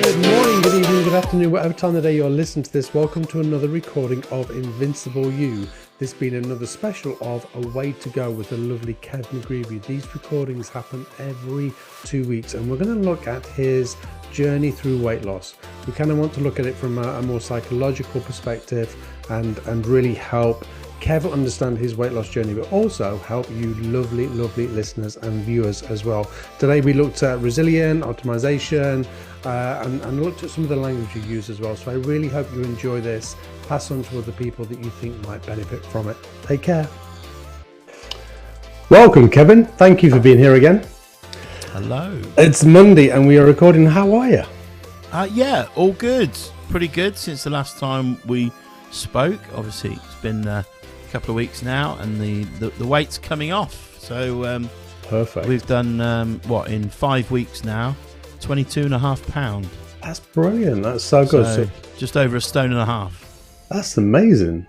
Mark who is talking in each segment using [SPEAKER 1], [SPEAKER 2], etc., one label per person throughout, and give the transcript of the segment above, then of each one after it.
[SPEAKER 1] Good morning, good evening, good afternoon, whatever time of the day you're listening to this. Welcome to another recording of Invincible You. This being another special of A Way to Go with the lovely Kev Mcgreevy. These recordings happen every 2 weeks, and we're going to look at his journey through weight loss. We kind of want to look at it from a more psychological perspective and really help Kev understand his weight loss journey, but also help you lovely listeners and viewers as well. Today we looked at resilience, optimization, and looked at some of the language you use as well. So I really hope you enjoy this. Pass on to other people that you think might benefit from it. Take care. Welcome, Kevin. Thank you for being here again.
[SPEAKER 2] Hello.
[SPEAKER 1] It's Monday and we are recording. How are you?
[SPEAKER 2] Yeah, all good. Pretty good since the last time we spoke. Obviously, it's been a couple of weeks now, and the weight's coming off. So
[SPEAKER 1] perfect.
[SPEAKER 2] We've done in 5 weeks now, 22.5 pounds.
[SPEAKER 1] That's brilliant. That's so good.
[SPEAKER 2] So just over a stone and a half.
[SPEAKER 1] That's amazing.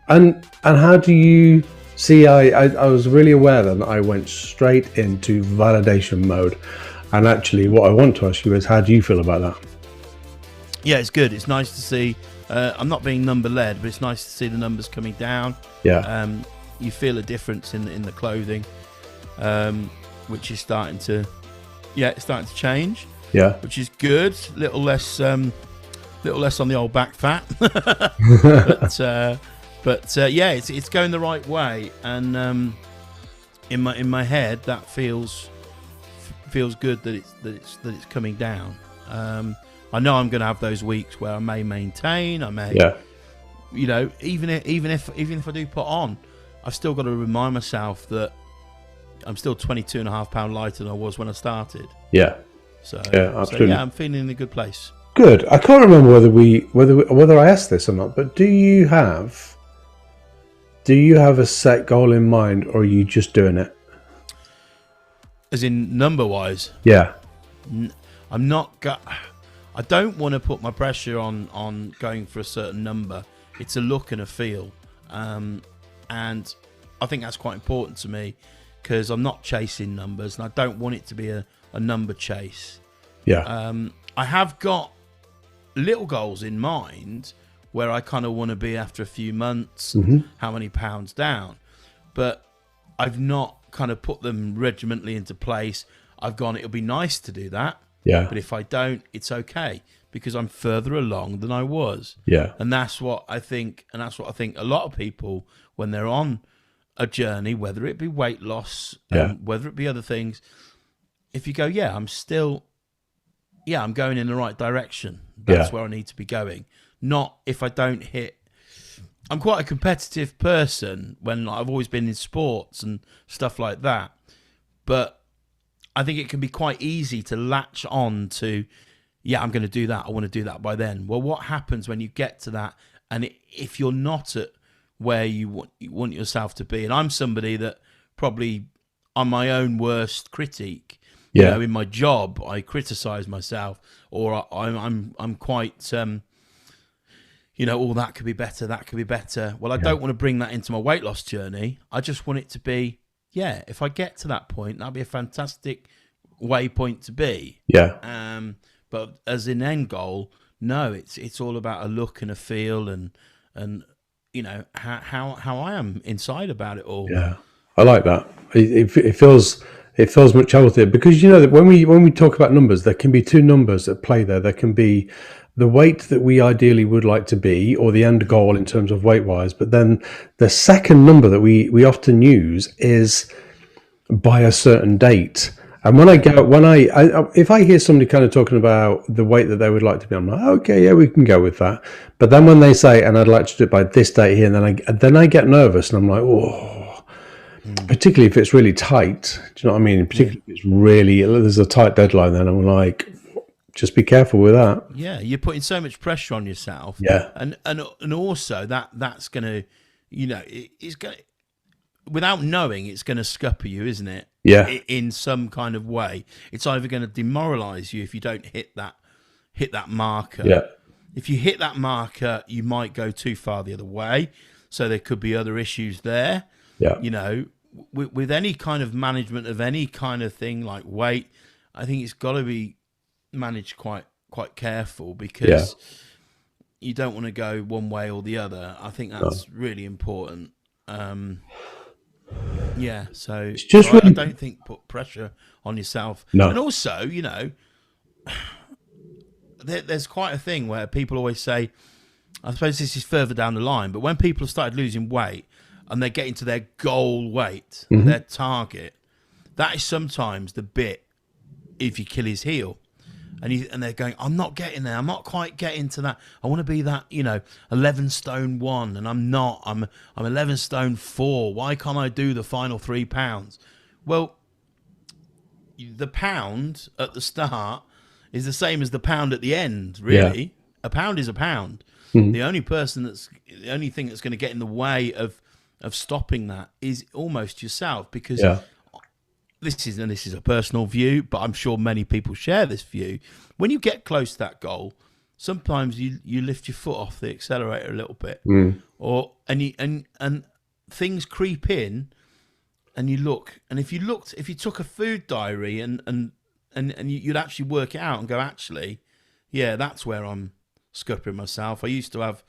[SPEAKER 1] And how do you see? I was really aware that I went straight into validation mode, and actually, what I want to ask you is, how do you feel about that?
[SPEAKER 2] Yeah, it's good. It's nice to see. I'm not being number led, but it's nice to see the numbers coming down.
[SPEAKER 1] Yeah.
[SPEAKER 2] You feel a difference in the clothing, which is starting to change. Yeah. Which is good. Little less on the old back fat. but yeah, it's going the right way, and in my head that feels good that it's coming down. I know I'm going to have those weeks where I may maintain. I may, even if I do put on, I've still got to remind myself that I'm still 22.5 pounds lighter than I was when I started. Yeah. So absolutely. I'm feeling in a good place.
[SPEAKER 1] Good. I can't remember whether I asked this or not, but do you have a set goal in mind, or are you just doing it?
[SPEAKER 2] As in number wise?
[SPEAKER 1] Yeah.
[SPEAKER 2] I'm not. I don't want to put my pressure on going for a certain number. It's a look and a feel, and I think that's quite important to me, because I'm not chasing numbers, and I don't want it to be a number chase.
[SPEAKER 1] Yeah.
[SPEAKER 2] I have got little goals in mind where I kind of want to be after a few months, how many pounds down, but I've not kind of put them regimentally into place. I've gone, it'll be nice to do that.
[SPEAKER 1] Yeah.
[SPEAKER 2] But if I don't, it's okay, because I'm further along than I was.
[SPEAKER 1] Yeah.
[SPEAKER 2] And that's what I think, a lot of people, when they're on a journey, whether it be weight loss, whether it be other things, if you go, I'm going in the right direction. That's where I need to be going. Not if I don't hit. I'm quite a competitive person when I've always been in sports and stuff like that. But I think it can be quite easy to latch on to, I'm going to do that. I want to do that by then. Well, what happens when you get to that, and if you're not at where you want yourself to be? And I'm somebody that probably, I'm my own worst critique. You know, in my job, I criticize myself, or I'm quite, that could be better, that could be better. Well, I don't want to bring that into my weight loss journey. I just want it to be, if I get to that point, that'll be a fantastic waypoint to be. Yeah. But as an end goal, no, it's all about a look and a feel, and how I am inside about it all. Yeah,
[SPEAKER 1] I like that. It feels much healthier, because that when we talk about numbers, there can be two numbers at play there. There can be the weight that we ideally would like to be, or the end goal in terms of weight wise, but then the second number that we often use is by a certain date. And if I hear somebody kind of talking about the weight that they would like to be, I'm like, okay, we can go with that. But then when they say, and I'd like to do it by this date here, and then I get nervous, and I'm like, particularly if it's really tight. Do you know what I mean? Particularly if it's really, there's a tight deadline, then I'm like, just be careful with that.
[SPEAKER 2] Yeah, you're putting so much pressure on yourself.
[SPEAKER 1] Yeah.
[SPEAKER 2] And also that's going to, it's going to, without knowing, it's going to scupper you, isn't it?
[SPEAKER 1] Yeah.
[SPEAKER 2] In some kind of way. It's either going to demoralize you if you don't hit that marker.
[SPEAKER 1] Yeah.
[SPEAKER 2] If you hit that marker, you might go too far the other way. So there could be other issues there.
[SPEAKER 1] Yeah.
[SPEAKER 2] With any kind of management of any kind of thing like weight, I think it's got to be managed quite quite careful because you don't want to go one way or the other. I think that's really important. So,
[SPEAKER 1] It's just
[SPEAKER 2] I
[SPEAKER 1] really
[SPEAKER 2] don't think put pressure on yourself.
[SPEAKER 1] no.
[SPEAKER 2] And also, there's quite a thing where people always say, I suppose this is further down the line, but when people have started losing weight and they're getting to their goal weight, their target, that is sometimes the bit if you kill his heel. And they're going, I'm not getting there. I'm not quite getting to that. I want to be that, 11 stone 1, and I'm not. I'm 11 stone 4. Why can't I do the final 3 pounds? Well, the pound at the start is the same as the pound at the end, really. Yeah. A pound is a pound. The only thing that's going to get in the way of stopping that is almost yourself, because this is a personal view, but I'm sure many people share this view. When you get close to that goal, sometimes you lift your foot off the accelerator a little bit, and things creep in, and you look. And if you took a food diary and you'd actually work it out and go, actually, yeah, that's where I'm scuppering myself. I used to have,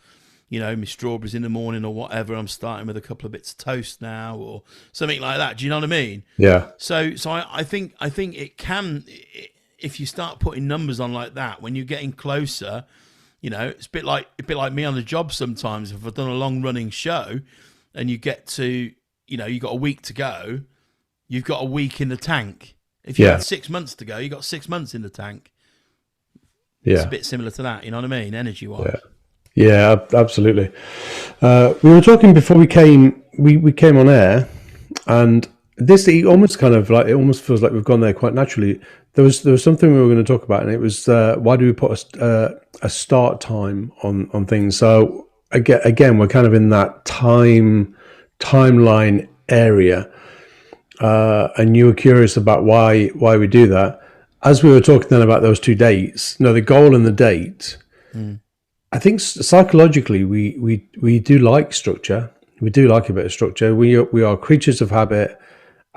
[SPEAKER 2] my strawberries in the morning or whatever. I'm starting with a couple of bits of toast now or something like that. Do you know what I mean?
[SPEAKER 1] Yeah.
[SPEAKER 2] So I think it can, if you start putting numbers on like that, when you're getting closer, it's a bit like me on the job sometimes. If I've done a long running show and you get to, you've got a week to go, you've got a week in the tank. If you had 6 months to go, you got 6 months in the tank.
[SPEAKER 1] Yeah.
[SPEAKER 2] It's a bit similar to that, you know what I mean? Energy wise.
[SPEAKER 1] Yeah, absolutely. We were talking before we came on air, and this almost feels like we've gone there quite naturally. There was something we were going to talk about, and it was why do we put a start time on things? So again, we're kind of in that timeline area, and you were curious about why we do that. As we were talking then about those 2 dates, the goal and the date. I think psychologically we do like structure. We do like a bit of structure. We are creatures of habit.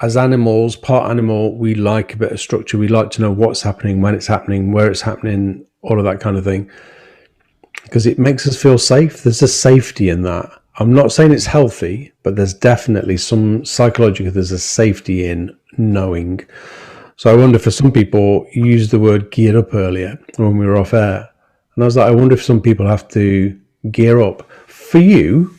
[SPEAKER 1] As animals, part animal, we like a bit of structure. We like to know what's happening, when it's happening, where it's happening, all of that kind of thing. Because it makes us feel safe. There's a safety in that. I'm not saying it's healthy, but there's definitely some psychological, there's a safety in knowing. So I wonder, for some people, you used the word geared up earlier when we were off air. And I was like, I wonder if some people have to gear up. For you,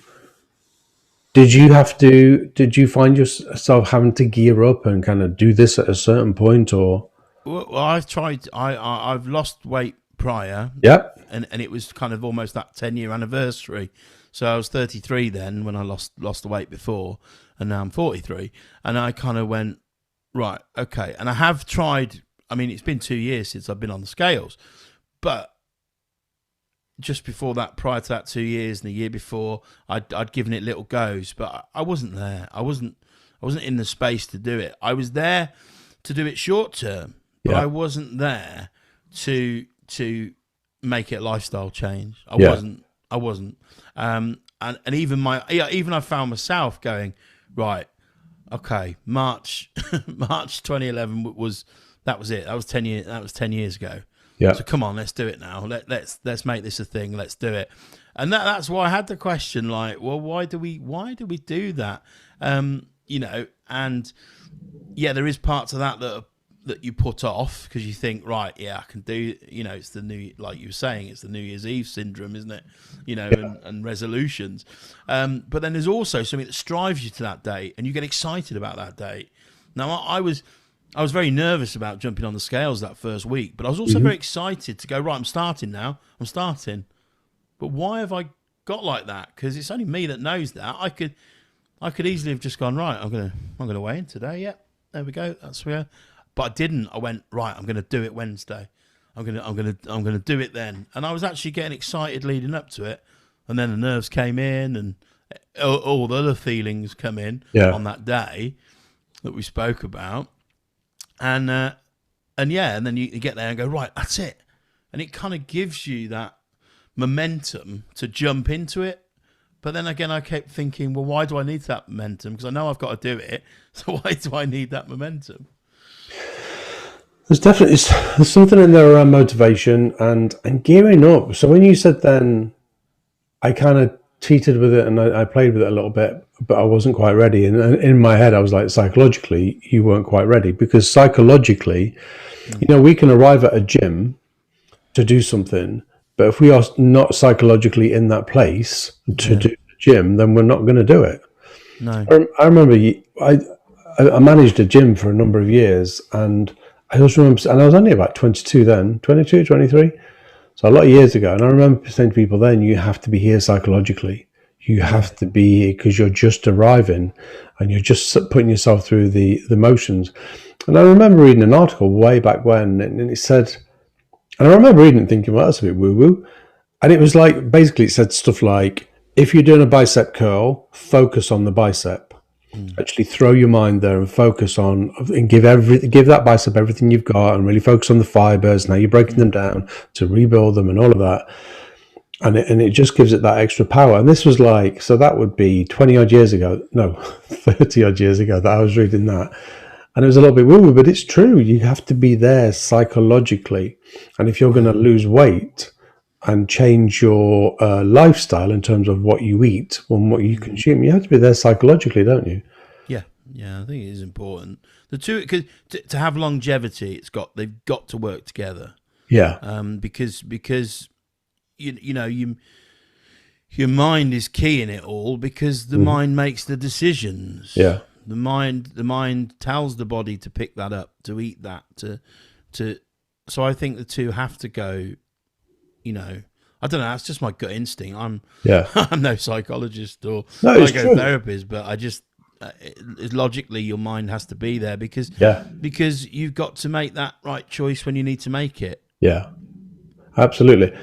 [SPEAKER 1] did you find yourself having to gear up and kind of do this at a certain point, or?
[SPEAKER 2] Well, I've tried. I've lost weight prior.
[SPEAKER 1] Yep.
[SPEAKER 2] And it was kind of almost that 10-year anniversary. So I was 33 then when I lost the weight before, and now I'm 43. And I kind of went, right, okay. And I have tried. I mean, it's been 2 years since I've been on the scales, but just before that, prior to that 2 years and the year before, I'd given it little goes, but I wasn't there. I wasn't in the space to do it. I was there to do it short term, but I wasn't there to make it a lifestyle change. I wasn't. And even I found myself going, right, okay, March 2011 was it. That was 10 years. That was 10 years ago.
[SPEAKER 1] Yeah.
[SPEAKER 2] So come on, let's do it now. Let's make this a thing. Let's do it. And that's why I had the question, like, well, why do we do that? And there is parts of that that you put off because you think, right, yeah, I can do. It's the new, like you were saying, it's the New Year's Eve syndrome, isn't it? And resolutions. But then there's also something that strives you to that date, and you get excited about that date. Now, I was very nervous about jumping on the scales that first week, but I was also very excited to go, right, I'm starting now. I'm starting. But why have I got like that? Because it's only me that knows that. I could easily have just gone, right, I'm gonna weigh in today. Yeah, there we go. That's where. But I didn't. I went, right, I'm gonna do it Wednesday. I'm gonna do it then. And I was actually getting excited leading up to it. And then the nerves came in and all the other feelings come in on that day that we spoke about. And then you get there and go, right, that's it. And it kind of gives you that momentum to jump into it. But then again, I kept thinking, well, why do I need that momentum? Because I know I've got to do it. So why do I need that momentum?
[SPEAKER 1] there's something in there around motivation and gearing up. So when you said then, I kind of cheated with it and I played with it a little bit, but I wasn't quite ready. And in my head, I was like, psychologically, you weren't quite ready because psychologically, we can arrive at a gym to do something, but if we are not psychologically in that place to do the gym, then we're not going to do it.
[SPEAKER 2] No.
[SPEAKER 1] I remember I managed a gym for a number of years, and I also remember, and I was only about 22 then, 22, 23. So a lot of years ago, and I remember saying to people then, you have to be here psychologically. You have to be here because you're just arriving and you're just putting yourself through the motions. And I remember reading an article way back when, and it said, and I remember reading it thinking, well, that's a bit woo-woo. And it was like, basically it said stuff like, if you're doing a bicep curl, focus on the bicep. Actually throw your mind there and focus on, and give that bicep everything you've got, and really focus on the fibers and how you're breaking them down to rebuild them and all of that. And it just gives it that extra power. And this was like, so that would be 20 odd years ago, no, 30 odd years ago that I was reading that. And it was a little bit woo-woo, but it's true. You have to be there psychologically. And if you're going to lose weight and change your lifestyle in terms of what you eat and what you consume, you have to be there psychologically, don't you?
[SPEAKER 2] Yeah, I think it is important. The two, because to have longevity, they've got to work together.
[SPEAKER 1] Yeah.
[SPEAKER 2] Because your mind is key in it all, because the mind makes the decisions.
[SPEAKER 1] Yeah.
[SPEAKER 2] The mind tells the body to pick that up, to eat that, to. So I think the two have to go. I don't know. That's just my gut instinct. I'm no psychologist or psychotherapist, but I just logically your mind has to be there because you've got to make that right choice when you need to make it.
[SPEAKER 1] Yeah, absolutely.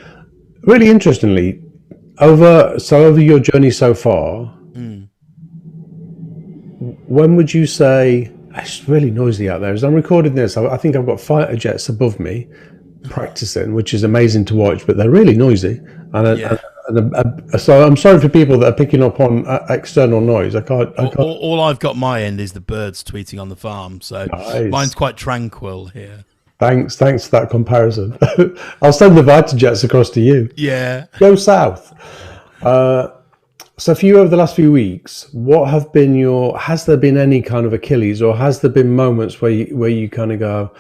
[SPEAKER 1] Really interestingly, over your journey so far. When would you say, it's really noisy out there, as I'm recording this, I think I've got fighter jets above me practicing, which is amazing to watch, but they're really noisy. So I'm sorry for people that are picking up on external noise. I can't.
[SPEAKER 2] All I've got my end is the birds tweeting on the farm, so
[SPEAKER 1] nice.
[SPEAKER 2] Mine's quite tranquil here.
[SPEAKER 1] Thanks for that comparison. I'll send the fighter jets across to you.
[SPEAKER 2] Yeah.
[SPEAKER 1] Go south. So for you over the last few weeks, what have been has there been any kind of Achilles, or has there been moments where you kind of go,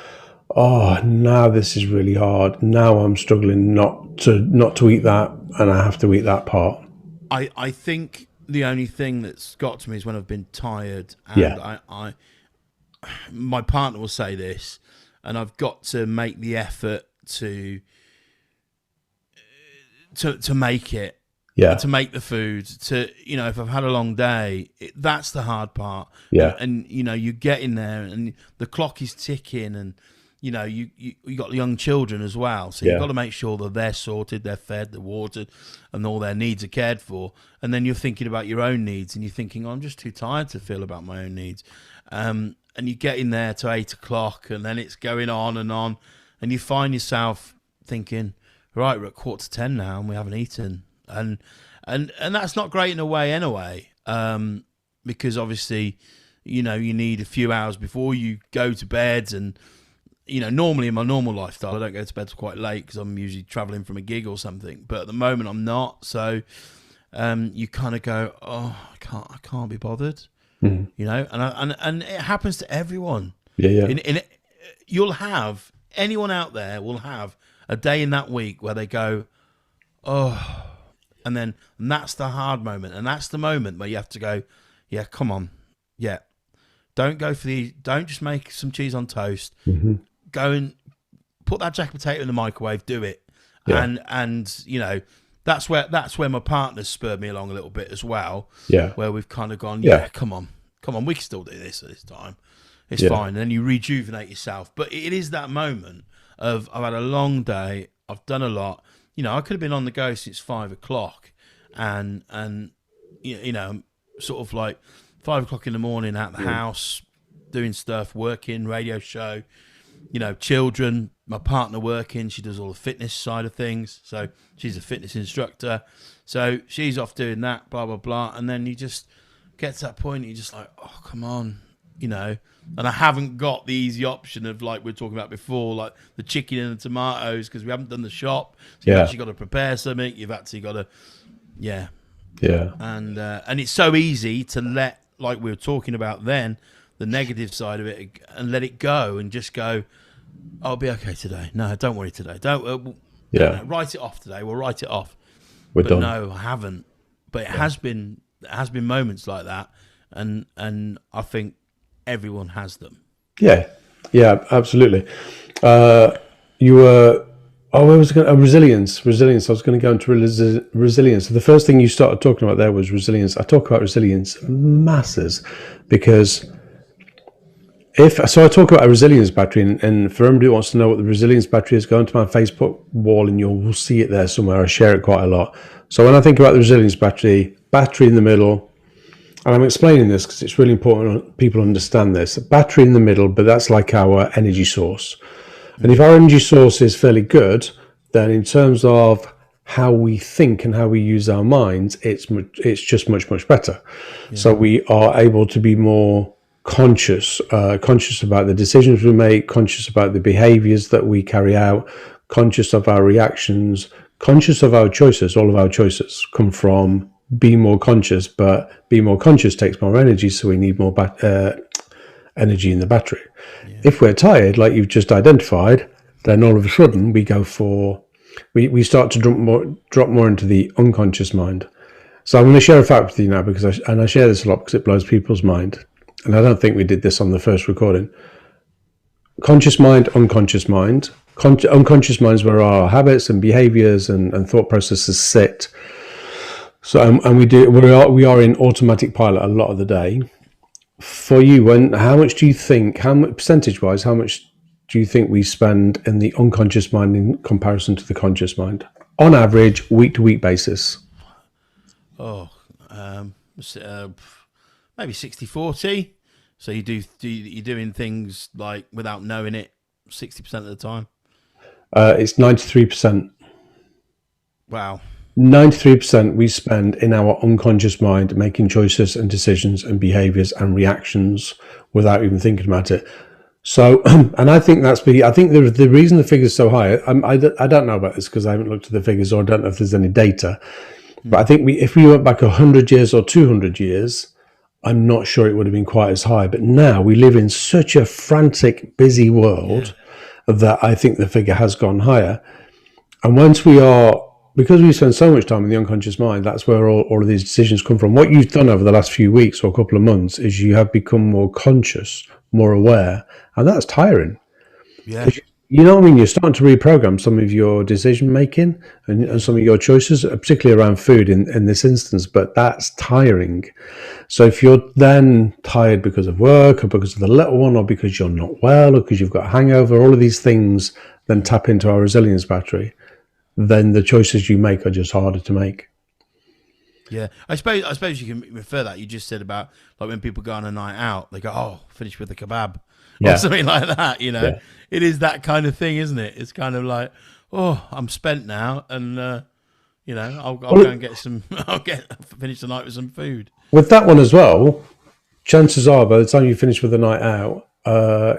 [SPEAKER 1] oh, now this is really hard. Now I'm struggling not to eat that, and I have to eat that part.
[SPEAKER 2] I think the only thing that's got to me is when I've been tired, and my partner will say this, and I've got to make the effort to make it.
[SPEAKER 1] Yeah.
[SPEAKER 2] To make the food, if I've had a long day, that's the hard part.
[SPEAKER 1] Yeah.
[SPEAKER 2] And you get in there and the clock is ticking, and you got young children as well, so you've got to make sure that they're sorted, they're fed, they're watered, and all their needs are cared for. And then you're thinking about your own needs, and you're thinking, I'm just too tired to feel about my own needs. And you get in there to 8 o'clock, and then it's going on, and you find yourself thinking, right, we're at 9:45 now, and we haven't eaten. And that's not great in a way anyway, because obviously, you need a few hours before you go to bed. And, normally in my normal lifestyle, I don't go to bed quite late because I'm usually traveling from a gig or something. But at the moment I'm not. So you kind of go, oh, I can't be bothered, and it happens to everyone.
[SPEAKER 1] Yeah.
[SPEAKER 2] Anyone out there will have a day in that week where they go, oh. And that's the hard moment, and that's the moment where you have to go, yeah, come on, yeah, don't just make some cheese on toast. Mm-hmm. Go and put that jacket potato in the microwave, do it. Yeah. And that's where my partner's spurred me along a little bit as well. Yeah, where we've kind of gone, come on, we can still do this at this time. It's fine. And then you rejuvenate yourself. But it is that moment of, I've had a long day, I've done a lot. I could have been on the go since 5 o'clock, and sort of like 5 o'clock in the morning out the house, doing stuff, working, radio show, children, my partner working. She does all the fitness side of things, so she's a fitness instructor, so she's off doing that, blah blah blah. And then you just get to that point, you're just like, oh, come on, you know, and I haven't got the easy option of, like we were talking about before, like the chicken and the tomatoes, because we haven't done the shop. So you've actually got to prepare something. You've actually got to, yeah. And it's so easy to let, like we were talking about then, the negative side of it, and let it go and just go, I'll be okay today. No, don't worry today. Don't. Write it off today. We'll write it off.
[SPEAKER 1] We're done.
[SPEAKER 2] No, I haven't. But it has been moments like that, and I think everyone has them.
[SPEAKER 1] Yeah, absolutely. You were. Oh, where was it going? Resilience. I was going to go into resilience. So the first thing you started talking about there was resilience. I talk about resilience masses because I talk about a resilience battery, and for everybody who wants to know what the resilience battery is, go onto my Facebook wall and you'll see it there somewhere. I share it quite a lot. So when I think about the resilience battery in the middle, and I'm explaining this because it's really important people understand this. A battery in the middle, but that's like our energy source. And if our energy source is fairly good, then in terms of how we think and how we use our minds, it's just much better. Yeah. So we are able to be more conscious about the decisions we make, conscious about the behaviors that we carry out, conscious of our reactions, conscious of our choices. All of our choices come from being more conscious, but being more conscious takes more energy, so we need more energy in the battery. Yeah. If we're tired, like you've just identified, then all of a sudden we go for we start to drop more into the unconscious mind. So I'm going to share a fact with you now, because I share this a lot because it blows people's mind, and I don't think we did this on the first recording. Conscious mind, unconscious mind. Unconscious mind is where our habits and behaviors and thought processes sit. So and we are in automatic pilot a lot of the day. For you, how much do you think, percentage-wise, how much do you think we spend in the unconscious mind in comparison to the conscious mind? On average, week-to-week basis.
[SPEAKER 2] Maybe 60-40. So you're doing things like without knowing it 60% of the time?
[SPEAKER 1] It's 93%.
[SPEAKER 2] Wow.
[SPEAKER 1] 93% we spend in our unconscious mind making choices and decisions and behaviors and reactions without even thinking about it. So, and I think the reason the figure's so high, I don't know about this because I haven't looked at the figures, or I don't know if there's any data, but I think if we went back 100 years or 200 years, I'm not sure it would have been quite as high. But now we live in such a frantic, busy world that I think the figure has gone higher. And because we spend so much time in the unconscious mind, that's where all of these decisions come from. What you've done over the last few weeks or a couple of months is you have become more conscious, more aware, and that's tiring.
[SPEAKER 2] Yeah.
[SPEAKER 1] You know what I mean? You're starting to reprogram some of your decision making and some of your choices, particularly around food in this instance, but that's tiring. So if you're then tired because of work or because of the little one or because you're not well or because you've got a hangover, all of these things then tap into our resilience battery, then the choices you make are just harder to make.
[SPEAKER 2] Yeah, I suppose you can refer that. You just said about like when people go on a night out, they go, "Oh, finish with a kebab," or something like that. You know, It is that kind of thing, isn't it? It's kind of like, "Oh, I'm spent now," and I'll go and get some. Finish the night with some food.
[SPEAKER 1] With that one as well, chances are by the time you finish with the night out,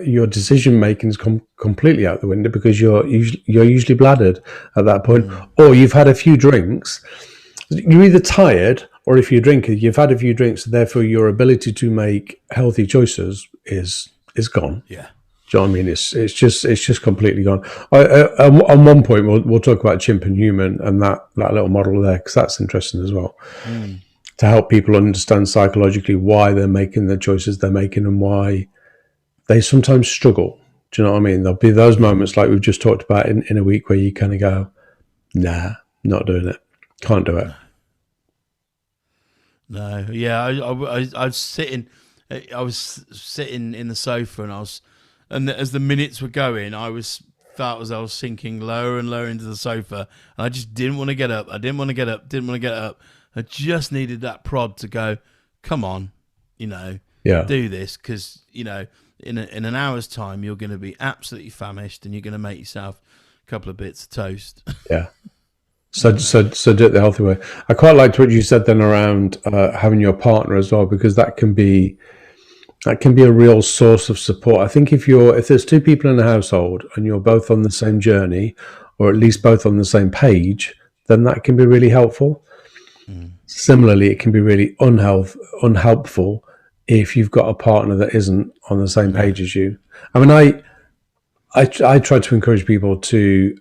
[SPEAKER 1] your decision making is completely out the window because you're usually bladdered at that point, or you've had a few drinks. You're either tired, or if you're drinking, you've had a few drinks, therefore your ability to make healthy choices is gone.
[SPEAKER 2] Yeah.
[SPEAKER 1] Do you know what I mean? It's just completely gone. On one point, we'll talk about chimp and human and that little model there, because that's interesting as well. To help people understand psychologically why they're making the choices they're making and why they sometimes struggle. Do you know what I mean? There'll be those moments like we've just talked about in a week where you kind of go, nah, not doing it. Can't do it.
[SPEAKER 2] No, yeah, I was sitting in the sofa, and as the minutes were going, I felt as I was sinking lower and lower into the sofa, and I just didn't want to get up. I just needed that prod to go, come on, do this, because in an hour's time you're going to be absolutely famished, and you're going to make yourself a couple of bits of toast.
[SPEAKER 1] Yeah. So do it the healthy way. I quite liked what you said then around having your partner as well, because that can be That can be a real source of support. I think if there's two people in a household and you're both on the same journey, or at least both on the same page, then that can be really helpful.
[SPEAKER 2] Mm.
[SPEAKER 1] Similarly, it can be really unhelpful if you've got a partner that isn't on the same
[SPEAKER 2] Yeah.
[SPEAKER 1] page as you. I mean, I try to encourage people to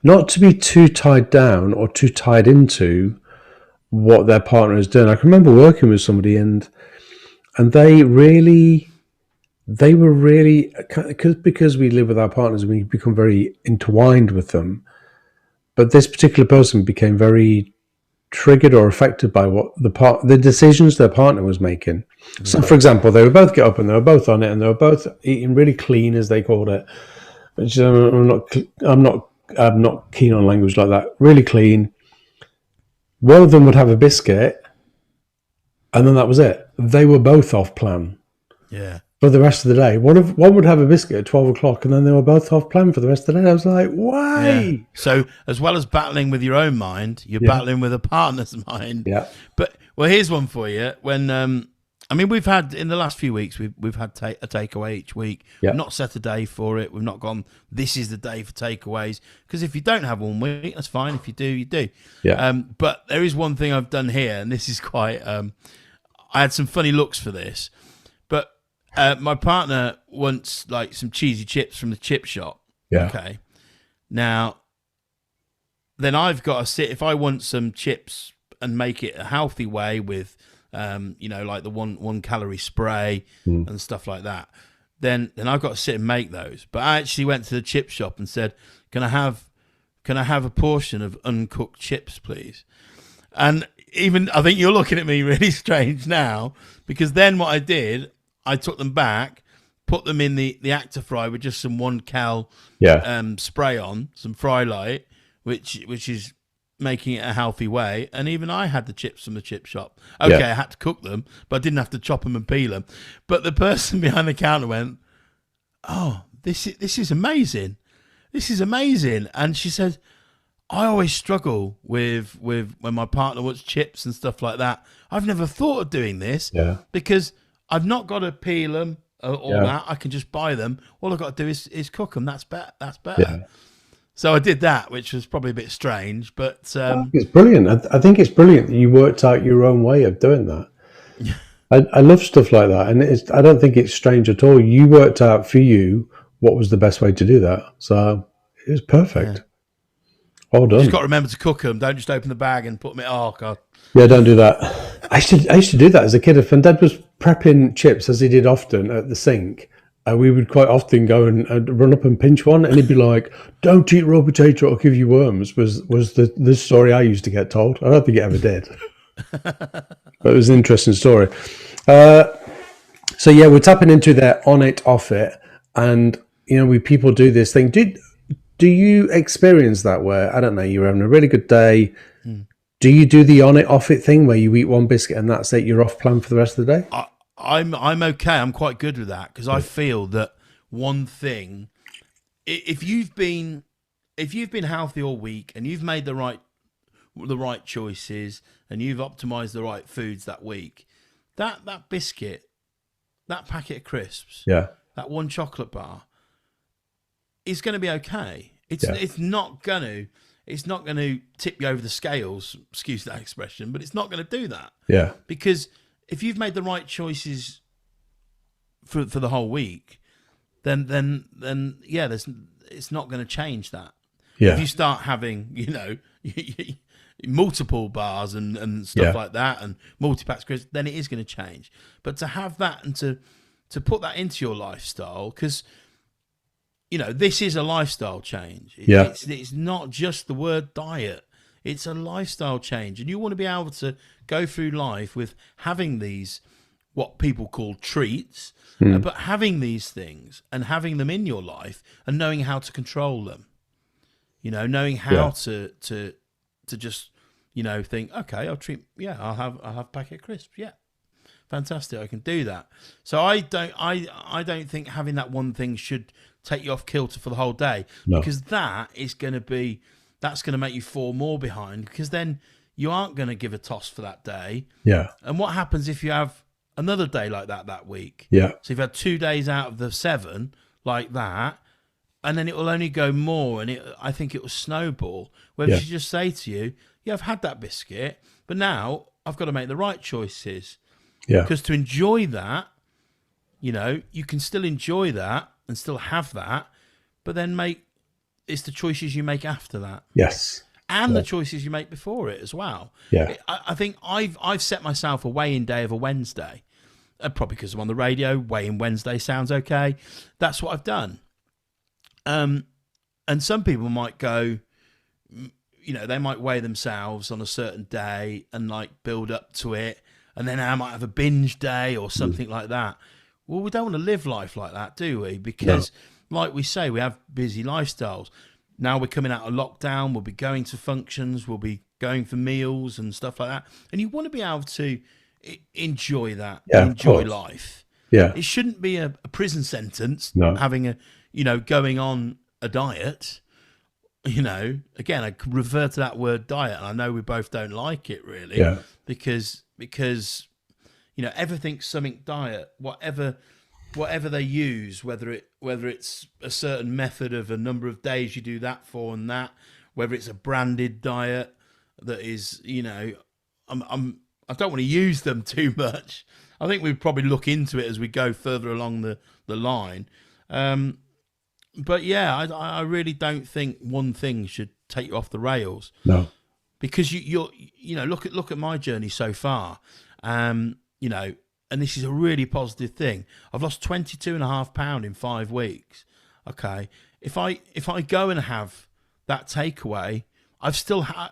[SPEAKER 1] not to be too tied down or too tied into what their partner is doing. I can remember working with somebody and they were really, because we live with our partners, we become very entwined with them. But this particular person became very triggered or affected by what the decisions their partner was making. So, for example, they would both get up and they were both on it, and they were both eating really clean, as they called it. Which I'm not keen on language like that. Really clean. One of them would have a biscuit, and then that was it. They were both off plan
[SPEAKER 2] Yeah.
[SPEAKER 1] for the rest of the day. One would have a biscuit at 12 o'clock, and then they were both off plan for the rest of the day. I was like, why?
[SPEAKER 2] Yeah. So as well as battling with your own mind, you're battling with a partner's mind.
[SPEAKER 1] Yeah.
[SPEAKER 2] But well, here's one for you. When I mean, we've had in the last few weeks, we've had a takeaway each week.
[SPEAKER 1] Yeah.
[SPEAKER 2] We've not set a day for it. We've not gone, this is the day for takeaways. Because if you don't have one week, that's fine. If you do, you do.
[SPEAKER 1] Yeah.
[SPEAKER 2] But there is one thing I've done here, and this is quite. I had some funny looks for this, but my partner wants like some cheesy chips from the chip shop.
[SPEAKER 1] Yeah.
[SPEAKER 2] Okay. Now, then I've got to sit, if I want some chips and make it a healthy way with, like the one calorie spray and stuff like that, then I've got to sit and make those. But I actually went to the chip shop and said, can I have a portion of uncooked chips, please? And even, I think you're looking at me really strange now, because then what I did, I took them back, put them in the Actifry with just some 1 cal spray on, some Fry Light, which is making it a healthy way. And even I had the chips from the chip shop. Okay, I had to cook them, but I didn't have to chop them and peel them. But the person behind the counter went, "Oh, this is amazing. This is amazing." And she said, I always struggle with when my partner wants chips and stuff like that. I've never thought of doing this because I've not got to peel them or that. I can just buy them. All I've got to do is cook them. That's better. Yeah. So I did that, which was probably a bit strange, but
[SPEAKER 1] it's brilliant. I think it's brilliant that you worked out your own way of doing that. I love stuff like that, and I don't think it's strange at all. You worked out for you what was the best way to do that, so it was perfect.
[SPEAKER 2] Yeah.
[SPEAKER 1] Well done.
[SPEAKER 2] You just got to remember to cook them. Don't just open the bag and put them in. Oh God.
[SPEAKER 1] Yeah, don't do that. I used to do that as a kid. If Dad was prepping chips, as he did often at the sink, we would quite often go and run up and pinch one, and he'd be like, "Don't eat raw potato; it'll give you worms." Was the story I used to get told? I don't think it ever did, but it was an interesting story. So yeah, we're tapping into their on it, off it, and people do this thing. Do you experience that where, I don't know, you're having a really good day? Do you do the on it, off it thing where you eat one biscuit and that's it, you're off plan for the rest of the day?
[SPEAKER 2] I'm okay. I'm quite good with that because I feel that one thing, if you've been healthy all week and you've made the right choices and you've optimized the right foods that week, that biscuit, that packet of crisps, that one chocolate bar is going to be okay. It's not going to tip you over the scales, excuse that expression, but it's not going to do that.
[SPEAKER 1] Yeah.
[SPEAKER 2] Because if you've made the right choices for the whole week, then it's not going to change that.
[SPEAKER 1] Yeah.
[SPEAKER 2] If you start having, multiple bars and stuff like that and multi-packs crisps, then it is going to change. But to have that and to put that into your lifestyle, because this is a lifestyle change. It's not just the word diet. It's a lifestyle change. And you want to be able to go through life with having these, what people call treats, but having these things and having them in your life and knowing how to control them. Knowing how to just, think, okay, I'll have a packet of crisps. Yeah. Fantastic. I can do that. So I don't think having that one thing should take you off kilter for the whole day, because that's going to make you fall more behind, because then you aren't going to give a toss for that day.
[SPEAKER 1] Yeah.
[SPEAKER 2] And what happens if you have another day like that week.
[SPEAKER 1] Yeah.
[SPEAKER 2] So you've had 2 days out of the 7 like that, and then it will only go more, and I think it will snowball. Whereas
[SPEAKER 1] Yeah.
[SPEAKER 2] you just say to you, yeah, I've had that biscuit, but now I've got to make the right choices.
[SPEAKER 1] Yeah.
[SPEAKER 2] Because to enjoy that, you can still enjoy that and still have that, but then it's the choices you make after that.
[SPEAKER 1] Yes.
[SPEAKER 2] And the choices you make before it as well.
[SPEAKER 1] Yeah.
[SPEAKER 2] I think I've set myself a weigh-in day of a Wednesday. Probably because I'm on the radio, weigh-in Wednesday sounds okay. That's what I've done. And some people might go, they might weigh themselves on a certain day and like build up to it, and then I might have a binge day or something like that. Well, we don't want to live life like that, do we? Because, like we say, we have busy lifestyles. Now we're coming out of lockdown. We'll be going to functions. We'll be going for meals and stuff like that. And you want to be able to enjoy that, enjoy life.
[SPEAKER 1] Yeah.
[SPEAKER 2] It shouldn't be a prison sentence.
[SPEAKER 1] No.
[SPEAKER 2] Having going on a diet. Again, I refer to that word diet, and I know we both don't like it really.
[SPEAKER 1] Yeah.
[SPEAKER 2] Because everything's something diet, whatever they use, whether it's a certain method of a number of days you do that for, and that, whether it's a branded diet that is, I don't want to use them too much. I think we'd probably look into it as we go further along the line. But yeah, I really don't think one thing should take you off the rails.
[SPEAKER 1] No.
[SPEAKER 2] Because you're look at my journey so far, and this is a really positive thing. I've lost 22.5 pounds in 5 weeks. Okay, if I go and have that takeaway, I've still had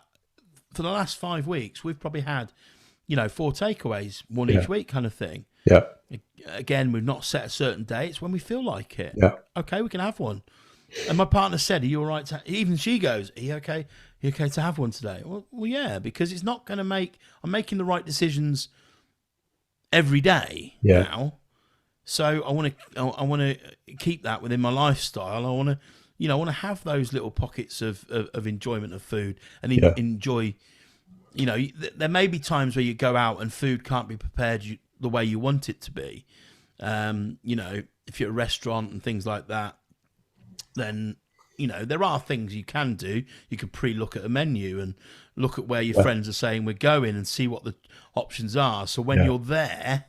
[SPEAKER 2] for the last 5 weeks. We've probably had 4 takeaways, one each week, kind of thing.
[SPEAKER 1] Yeah.
[SPEAKER 2] Again, we've not set a certain day. It's when we feel like it.
[SPEAKER 1] Yeah.
[SPEAKER 2] Okay, we can have one. And my partner said, "Are you all right?" Even she goes, "Are you okay? Are you okay to have one today?" Well, yeah, because it's not going to I'm making the right decisions every day now. So I want to keep that within my lifestyle. I want to, I want to have those little pockets of enjoyment of food and enjoy. There may be times where you go out and food can't be prepared the way you want it to be. If you're at a restaurant and things like that, then there are things you can do. You can pre-look at a menu and look at where your friends are saying we're going and see what the options are. So when you're there,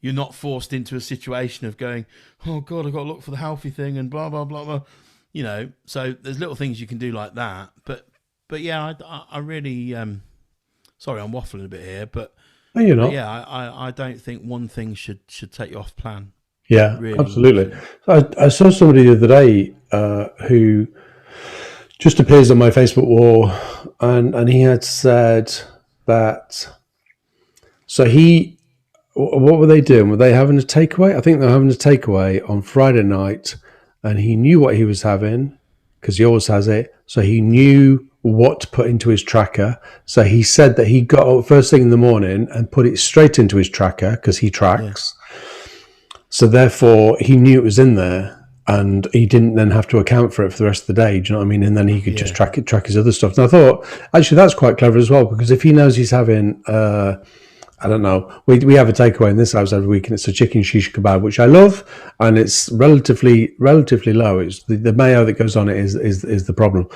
[SPEAKER 2] you're not forced into a situation of going, oh God, I've got to look for the healthy thing and blah, blah, blah, blah. So there's little things you can do like that. But yeah, I really, sorry, I'm waffling a bit here, but
[SPEAKER 1] no, you're not.
[SPEAKER 2] Yeah, I don't think one thing should take you off plan.
[SPEAKER 1] Yeah,
[SPEAKER 2] Really
[SPEAKER 1] absolutely. I saw somebody the other day who just appears on my Facebook wall, and he had said that. So what were they doing? Were they having a takeaway? I think they were having a takeaway on Friday night, and he knew what he was having because he always has it. So he knew what to put into his tracker. So he said that he got up first thing in the morning and put it straight into his tracker because he tracks. Yeah. So therefore, he knew it was in there, and he didn't then have to account for it for the rest of the day. Do you know what I mean? And then he could just track his other stuff. And I thought, actually, that's quite clever as well, because if he knows he's having, I don't know, we have a takeaway in this house every week, and it's a chicken shish kebab, which I love, and it's relatively low. It's the mayo that goes on it is the problem.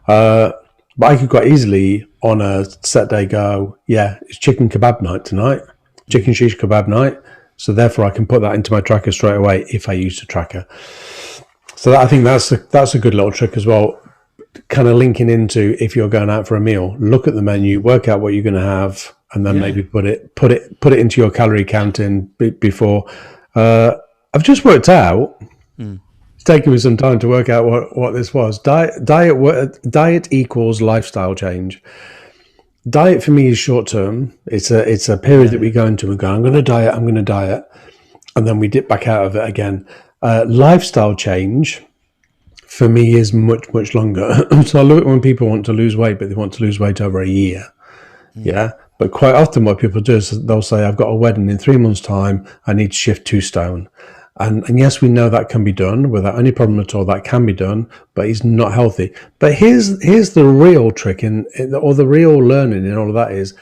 [SPEAKER 1] But I could quite easily on a set day go, yeah, it's chicken kebab night tonight, chicken shish kebab night. So therefore, I can put that into my tracker straight away if I use the tracker. So I think that's a good little trick as well. Kind of linking into if you're going out for a meal, look at the menu, work out what you're going to have, and then maybe put it into your calorie counting before. I've just worked out. It's taken me some time to work out what this was. Diet equals lifestyle change. Diet for me is short term. It's a period that we go into and go, I'm going to diet, and then we dip back out of it again. Lifestyle change for me is much longer. So I love it when people want to lose weight, but they want to lose weight over a year. Yeah. But quite often what people do is they'll say, I've got a wedding in 3 months' time. I need to shift 2 stone. And yes, we know that can be done without any problem at all. That can be done, but it's not healthy. But here's the real trick or the real learning in all of that is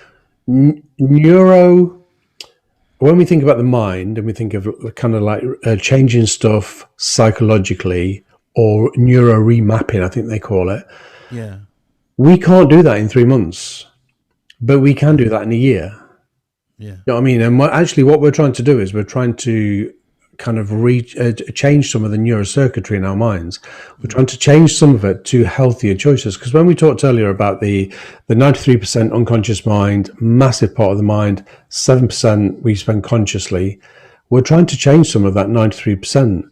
[SPEAKER 1] when we think about the mind and we think of kind of like changing stuff psychologically or neuro remapping, I think they call it,
[SPEAKER 2] Yeah.
[SPEAKER 1] we can't do that in 3 months, but we can do that in a year.
[SPEAKER 2] Yeah.
[SPEAKER 1] You know what I mean? And what we're trying to do is we're trying to kind of change some of the neurocircuitry in our minds. We're trying to change some of it to healthier choices. Because when we talked earlier about the 93% unconscious mind, massive part of the mind, 7% we spend consciously, we're trying to change some of that 93%.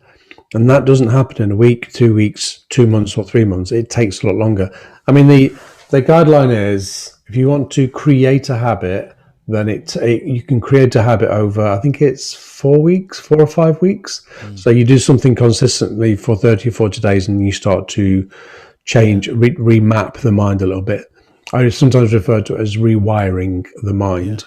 [SPEAKER 1] And that doesn't happen in a week, 2 weeks, 2 months or 3 months. It takes a lot longer. I mean, the guideline is if you want to create a habit, then you can create a habit over, I think it's 4 weeks, 4 or 5 weeks. So you do something consistently for 30 or 40 days and you start to change, remap the mind a little bit. I sometimes refer to it as rewiring the mind.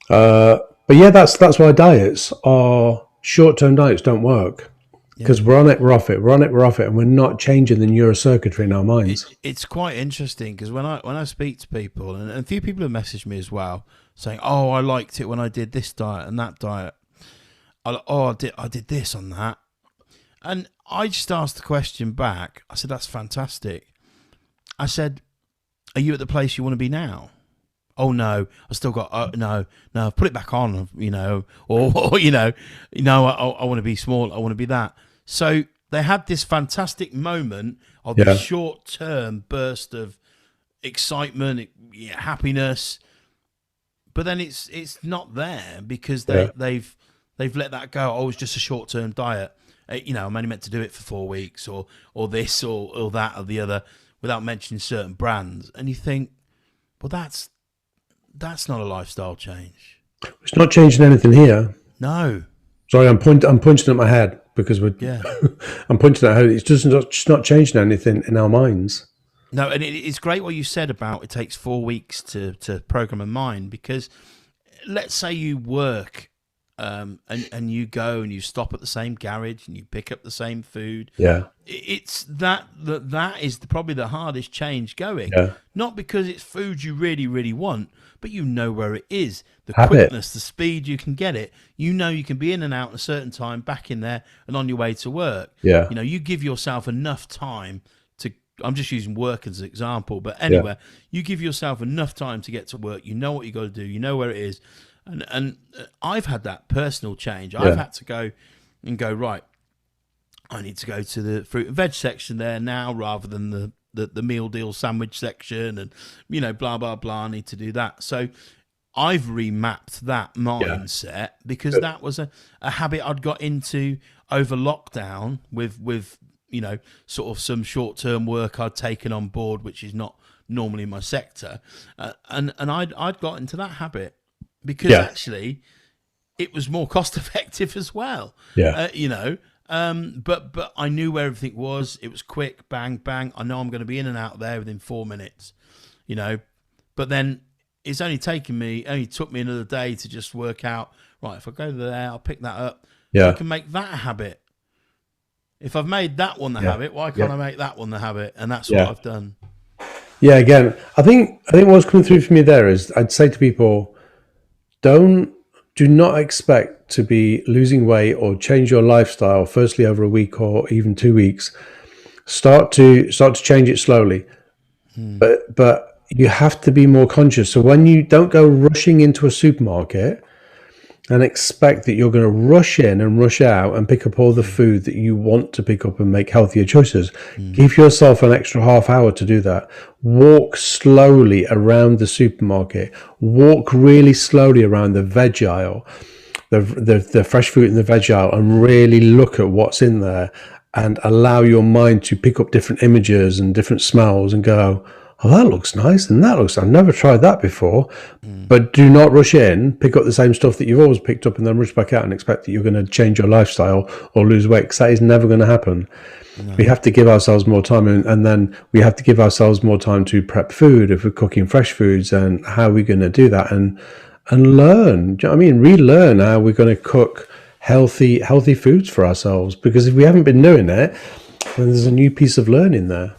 [SPEAKER 1] But yeah, that's why diets are short-term diets don't work. Because we're on it, we're off it, and we're not changing the neurocircuitry in our minds.
[SPEAKER 2] It's quite interesting because when I speak to people, and a few people have messaged me as well, saying, "Oh, I liked it when I did this diet and that diet. I did this on that," and I just asked the question back. I said, "That's fantastic." I said, "Are you at the place you want to be now?" "Oh no, I still got no. Put it back on, or I want to be small. I want to be that." So they had this fantastic moment of this short-term burst of excitement, happiness, but then it's not there because they've let that go. Oh, it's just a short-term diet. I'm only meant to do it for 4 weeks, or this, or that, or the other, without mentioning certain brands. And you think, well, that's not a lifestyle change.
[SPEAKER 1] It's not changing anything here.
[SPEAKER 2] No.
[SPEAKER 1] Sorry, I'm punching at my head because I'm punching at my head. It's just not changing anything in our minds.
[SPEAKER 2] No, and it's great what you said about it takes 4 weeks to program a mind, because let's say you work and you go and you stop at the same garage and you pick up the same food.
[SPEAKER 1] Yeah.
[SPEAKER 2] It's that is probably the hardest change going.
[SPEAKER 1] Yeah.
[SPEAKER 2] Not because it's food you really, really want, but you know where it is. The
[SPEAKER 1] Habit.
[SPEAKER 2] quickness, the speed you can get it. You know you can be in and out at a certain time, back in there and on your way to work.
[SPEAKER 1] Yeah.
[SPEAKER 2] You give yourself enough time to, I'm just using work as an example, but anywhere, you give yourself enough time to get to work. You know what you got to do. You know where it is. And I've had that personal change. I've had to go, right, I need to go to the fruit and veg section there now rather than the meal deal sandwich section, and blah blah blah. I need to do that. So I've remapped that mindset because that was a habit I'd got into over lockdown with sort of some short-term work I'd taken on board, which is not normally my sector, and I'd got into that habit because actually it was more cost effective as well. But I knew where everything was. It was quick, bang, bang. I know I'm going to be in and out there within 4 minutes, But then it's only took me another day to just work out, right, if I go there, I'll pick that up.
[SPEAKER 1] Yeah.
[SPEAKER 2] I can make that a habit. If I've made that one the habit, why can't I make that one the habit? And that's what I've done.
[SPEAKER 1] Yeah, again, I think what's coming through for me there is I'd say to people, do not expect to be losing weight or change your lifestyle firstly over a week or even 2 weeks. Start to change it slowly. But you have to be more conscious. So when you don't go rushing into a supermarket and expect that you're going to rush in and rush out and pick up all the food that you want to pick up and make healthier choices, give yourself an extra half hour to do that. Walk slowly around the supermarket. Walk really slowly around the veg aisle, the fresh fruit and the veg aisle, and really look at what's in there and allow your mind to pick up different images and different smells and go, oh, that looks nice, and I've never tried that before. But do not rush in, pick up the same stuff that you've always picked up and then rush back out and expect that you're going to change your lifestyle or lose weight, because that is never going to happen. No. We have to give ourselves more time, and then we have to give ourselves more time to prep food if we're cooking fresh foods, and how we're going to do that, and learn. Do you know what I mean? Relearn how we're going to cook healthy foods for ourselves, because if we haven't been doing it, then there's a new piece of learning there.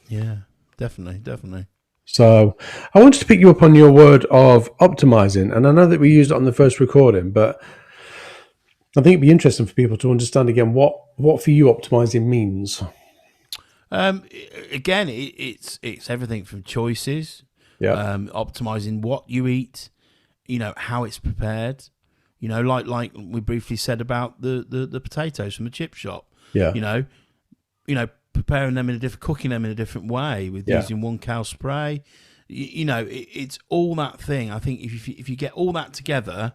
[SPEAKER 2] Yeah. Definitely.
[SPEAKER 1] So I wanted to pick you up on your word of optimizing, and I know that we used it on the first recording, but I think it'd be interesting for people to understand again what for you optimizing means.
[SPEAKER 2] Um, Again, it's everything from choices,
[SPEAKER 1] Yeah,
[SPEAKER 2] optimizing what you eat, how it's prepared. Like we briefly said about the potatoes from the chip shop.
[SPEAKER 1] yeah,
[SPEAKER 2] You know, preparing them cooking them in a different way with
[SPEAKER 1] yeah,
[SPEAKER 2] using 1 cal spray. It's all that thing. I think if you get all that together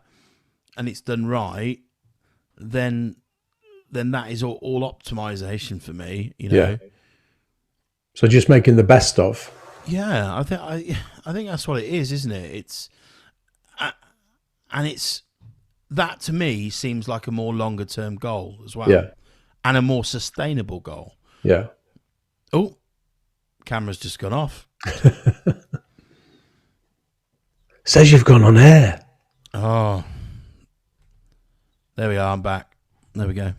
[SPEAKER 2] and it's done right, then that is all optimization for me.
[SPEAKER 1] yeah. So just making the best of.
[SPEAKER 2] Yeah, I think that's what it is, isn't it? Uh, and it's that to me seems like a more longer term goal as well,
[SPEAKER 1] Yeah,
[SPEAKER 2] and a more sustainable goal.
[SPEAKER 1] yeah.
[SPEAKER 2] Oh, camera's just gone off.
[SPEAKER 1] Says you've gone on air.
[SPEAKER 2] Oh, there we are. I'm back. There we go.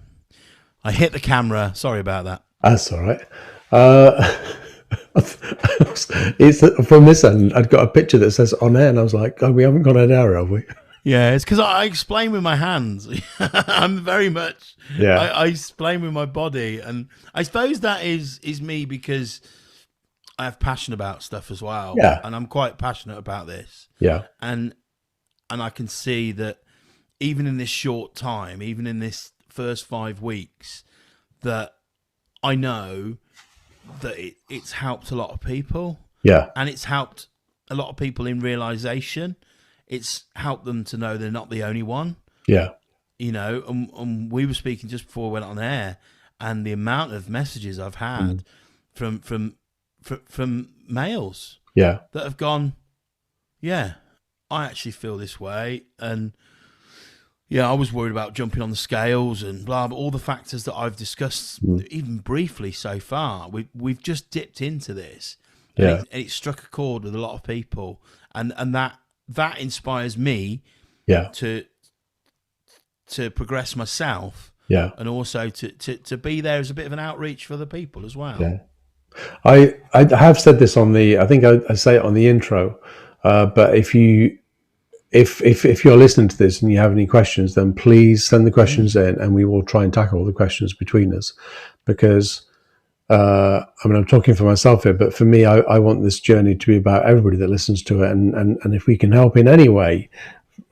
[SPEAKER 2] I hit the camera. Sorry about that.
[SPEAKER 1] That's all right. Uh, it's from this end. I'd got a picture that says on air, and I was like, "Oh, we haven't gone on air, have we?"
[SPEAKER 2] Yeah, it's because I explain with my hands. I'm very much.
[SPEAKER 1] Yeah,
[SPEAKER 2] I explain with my body, and I suppose that is me because I have passion about stuff as well,
[SPEAKER 1] yeah,
[SPEAKER 2] and I'm quite passionate about this,
[SPEAKER 1] yeah,
[SPEAKER 2] and I can see that even in this short time, even in this first 5 weeks, that I know that it's helped a lot of people,
[SPEAKER 1] yeah,
[SPEAKER 2] and it's helped a lot of people in realization. It's helped them to know they're not the only one,
[SPEAKER 1] yeah,
[SPEAKER 2] and we were speaking just before we went on air, and the amount of messages I've had from males
[SPEAKER 1] yeah,
[SPEAKER 2] that have gone, yeah, I actually feel this way, and yeah, I was worried about jumping on the scales and blah, but all the factors that I've discussed even briefly so far, we've just dipped into this, and
[SPEAKER 1] yeah,
[SPEAKER 2] it struck a chord with a lot of people, and that inspires me
[SPEAKER 1] yeah,
[SPEAKER 2] to progress myself,
[SPEAKER 1] yeah,
[SPEAKER 2] and also to be there as a bit of an outreach for other people as well.
[SPEAKER 1] yeah. I have said this on the. I think I say it on the intro, but if you're listening to this and you have any questions, then please send the questions in, and we will try and tackle the questions between us. Because I mean, I'm talking for myself here, but for me, I want this journey to be about everybody that listens to it, and if we can help in any way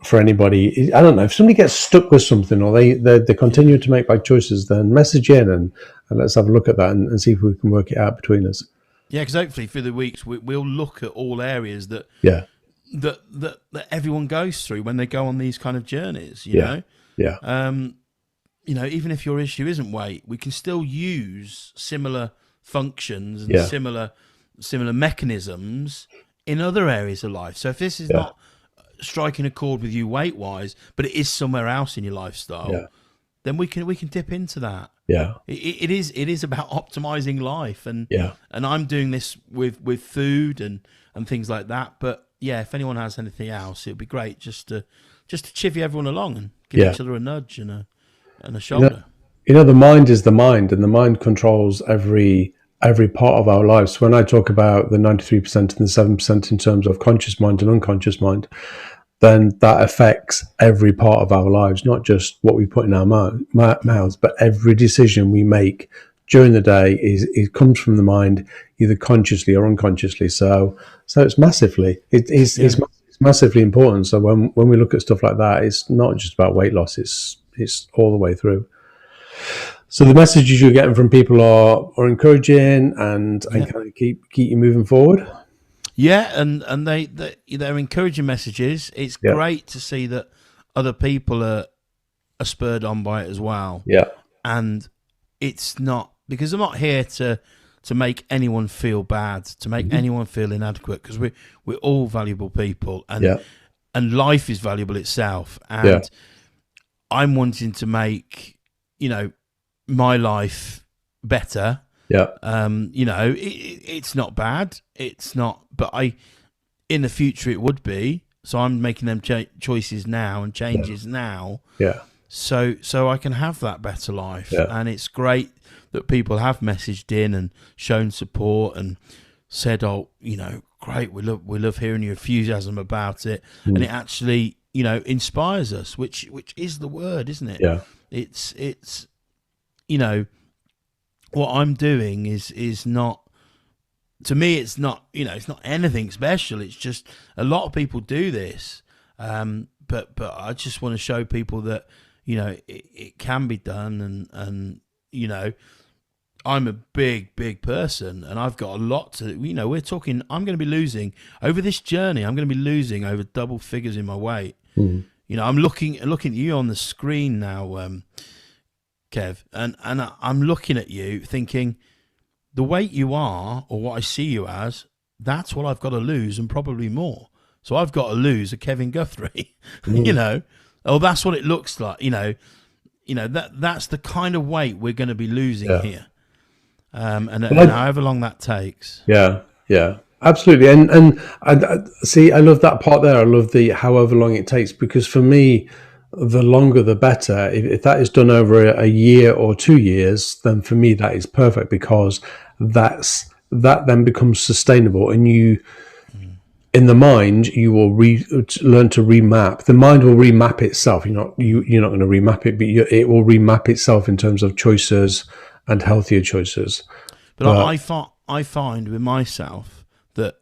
[SPEAKER 1] for anybody, I don't know, if somebody gets stuck with something or they continue to make bad choices, then message in and let's have a look at that and see if we can work it out between us.
[SPEAKER 2] Yeah, because hopefully through the weeks we'll look at all areas that
[SPEAKER 1] Yeah,
[SPEAKER 2] that everyone goes through when they go on these kind of journeys.
[SPEAKER 1] yeah, yeah,
[SPEAKER 2] Even if your issue isn't weight, we can still use similar functions and
[SPEAKER 1] yeah,
[SPEAKER 2] similar mechanisms in other areas of life. So if this is
[SPEAKER 1] yeah,
[SPEAKER 2] not striking a chord with you weight wise, but it is somewhere else in your lifestyle,
[SPEAKER 1] yeah,
[SPEAKER 2] then we can dip into that.
[SPEAKER 1] yeah,
[SPEAKER 2] It is about optimizing life, and
[SPEAKER 1] yeah.
[SPEAKER 2] I'm doing this with food and things like that. But yeah, if anyone has anything else, it'd be great just to chivvy everyone along and give
[SPEAKER 1] Yeah.
[SPEAKER 2] each other a nudge and a
[SPEAKER 1] You
[SPEAKER 2] shoulder.
[SPEAKER 1] know, the mind is the mind, and the mind controls every part of our lives. When I talk about the 93% and the 7% in terms of conscious mind and unconscious mind, then that affects every part of our lives, not just what we put in our mouths, but every decision we make during the day it comes from the mind, either consciously or unconsciously. So it's massively it's massively important. So when we look at stuff like that, it's not just about weight loss; it's all the way through. So the messages you're getting from people are encouraging and kind of keep you moving forward.
[SPEAKER 2] Yeah, and they're encouraging messages. It's
[SPEAKER 1] Yeah,
[SPEAKER 2] great to see that other people are spurred on by it as well.
[SPEAKER 1] yeah,
[SPEAKER 2] And it's not because I'm not here to make anyone feel bad, to make anyone feel inadequate, because we're all valuable people,
[SPEAKER 1] yeah,
[SPEAKER 2] and life is valuable itself. And
[SPEAKER 1] yeah,
[SPEAKER 2] I'm wanting to make my life better.
[SPEAKER 1] yeah,
[SPEAKER 2] It's not bad. It's not, but in the future it would be. So I'm making them choices now and changes now.
[SPEAKER 1] yeah,
[SPEAKER 2] So I can have that better life.
[SPEAKER 1] yeah,
[SPEAKER 2] And it's great that people have messaged in and shown support and said, oh, great. We love hearing your enthusiasm about it, and it actually, inspires us, which is the word, isn't it?
[SPEAKER 1] Yeah.
[SPEAKER 2] It's what I'm doing is not, to me, it's not, it's not anything special. It's just a lot of people do this, but I just want to show people that it can be done, and I'm a big person, and I've got a lot to. We're talking. I'm going to be losing over this journey. I'm going to be losing over double figures in my weight. I'm looking at you on the screen now, Kev, and I'm looking at you thinking, the weight you are, or what I see you as, that's what I've got to lose, and probably more. So I've got to lose a Kevin Guthrie, Oh, that's what it looks like, that's the kind of weight we're going to be losing here, and however long that takes.
[SPEAKER 1] Yeah, absolutely. And I see, I love that part there. I love the however long it takes, because for me, the longer the better. If that is done over a year or 2 years, then for me that is perfect, because that then becomes sustainable, and you, in the mind, you will learn to remap. The mind will remap itself. You're not going to remap it, but it will remap itself in terms of choices and healthier choices.
[SPEAKER 2] But I find with myself that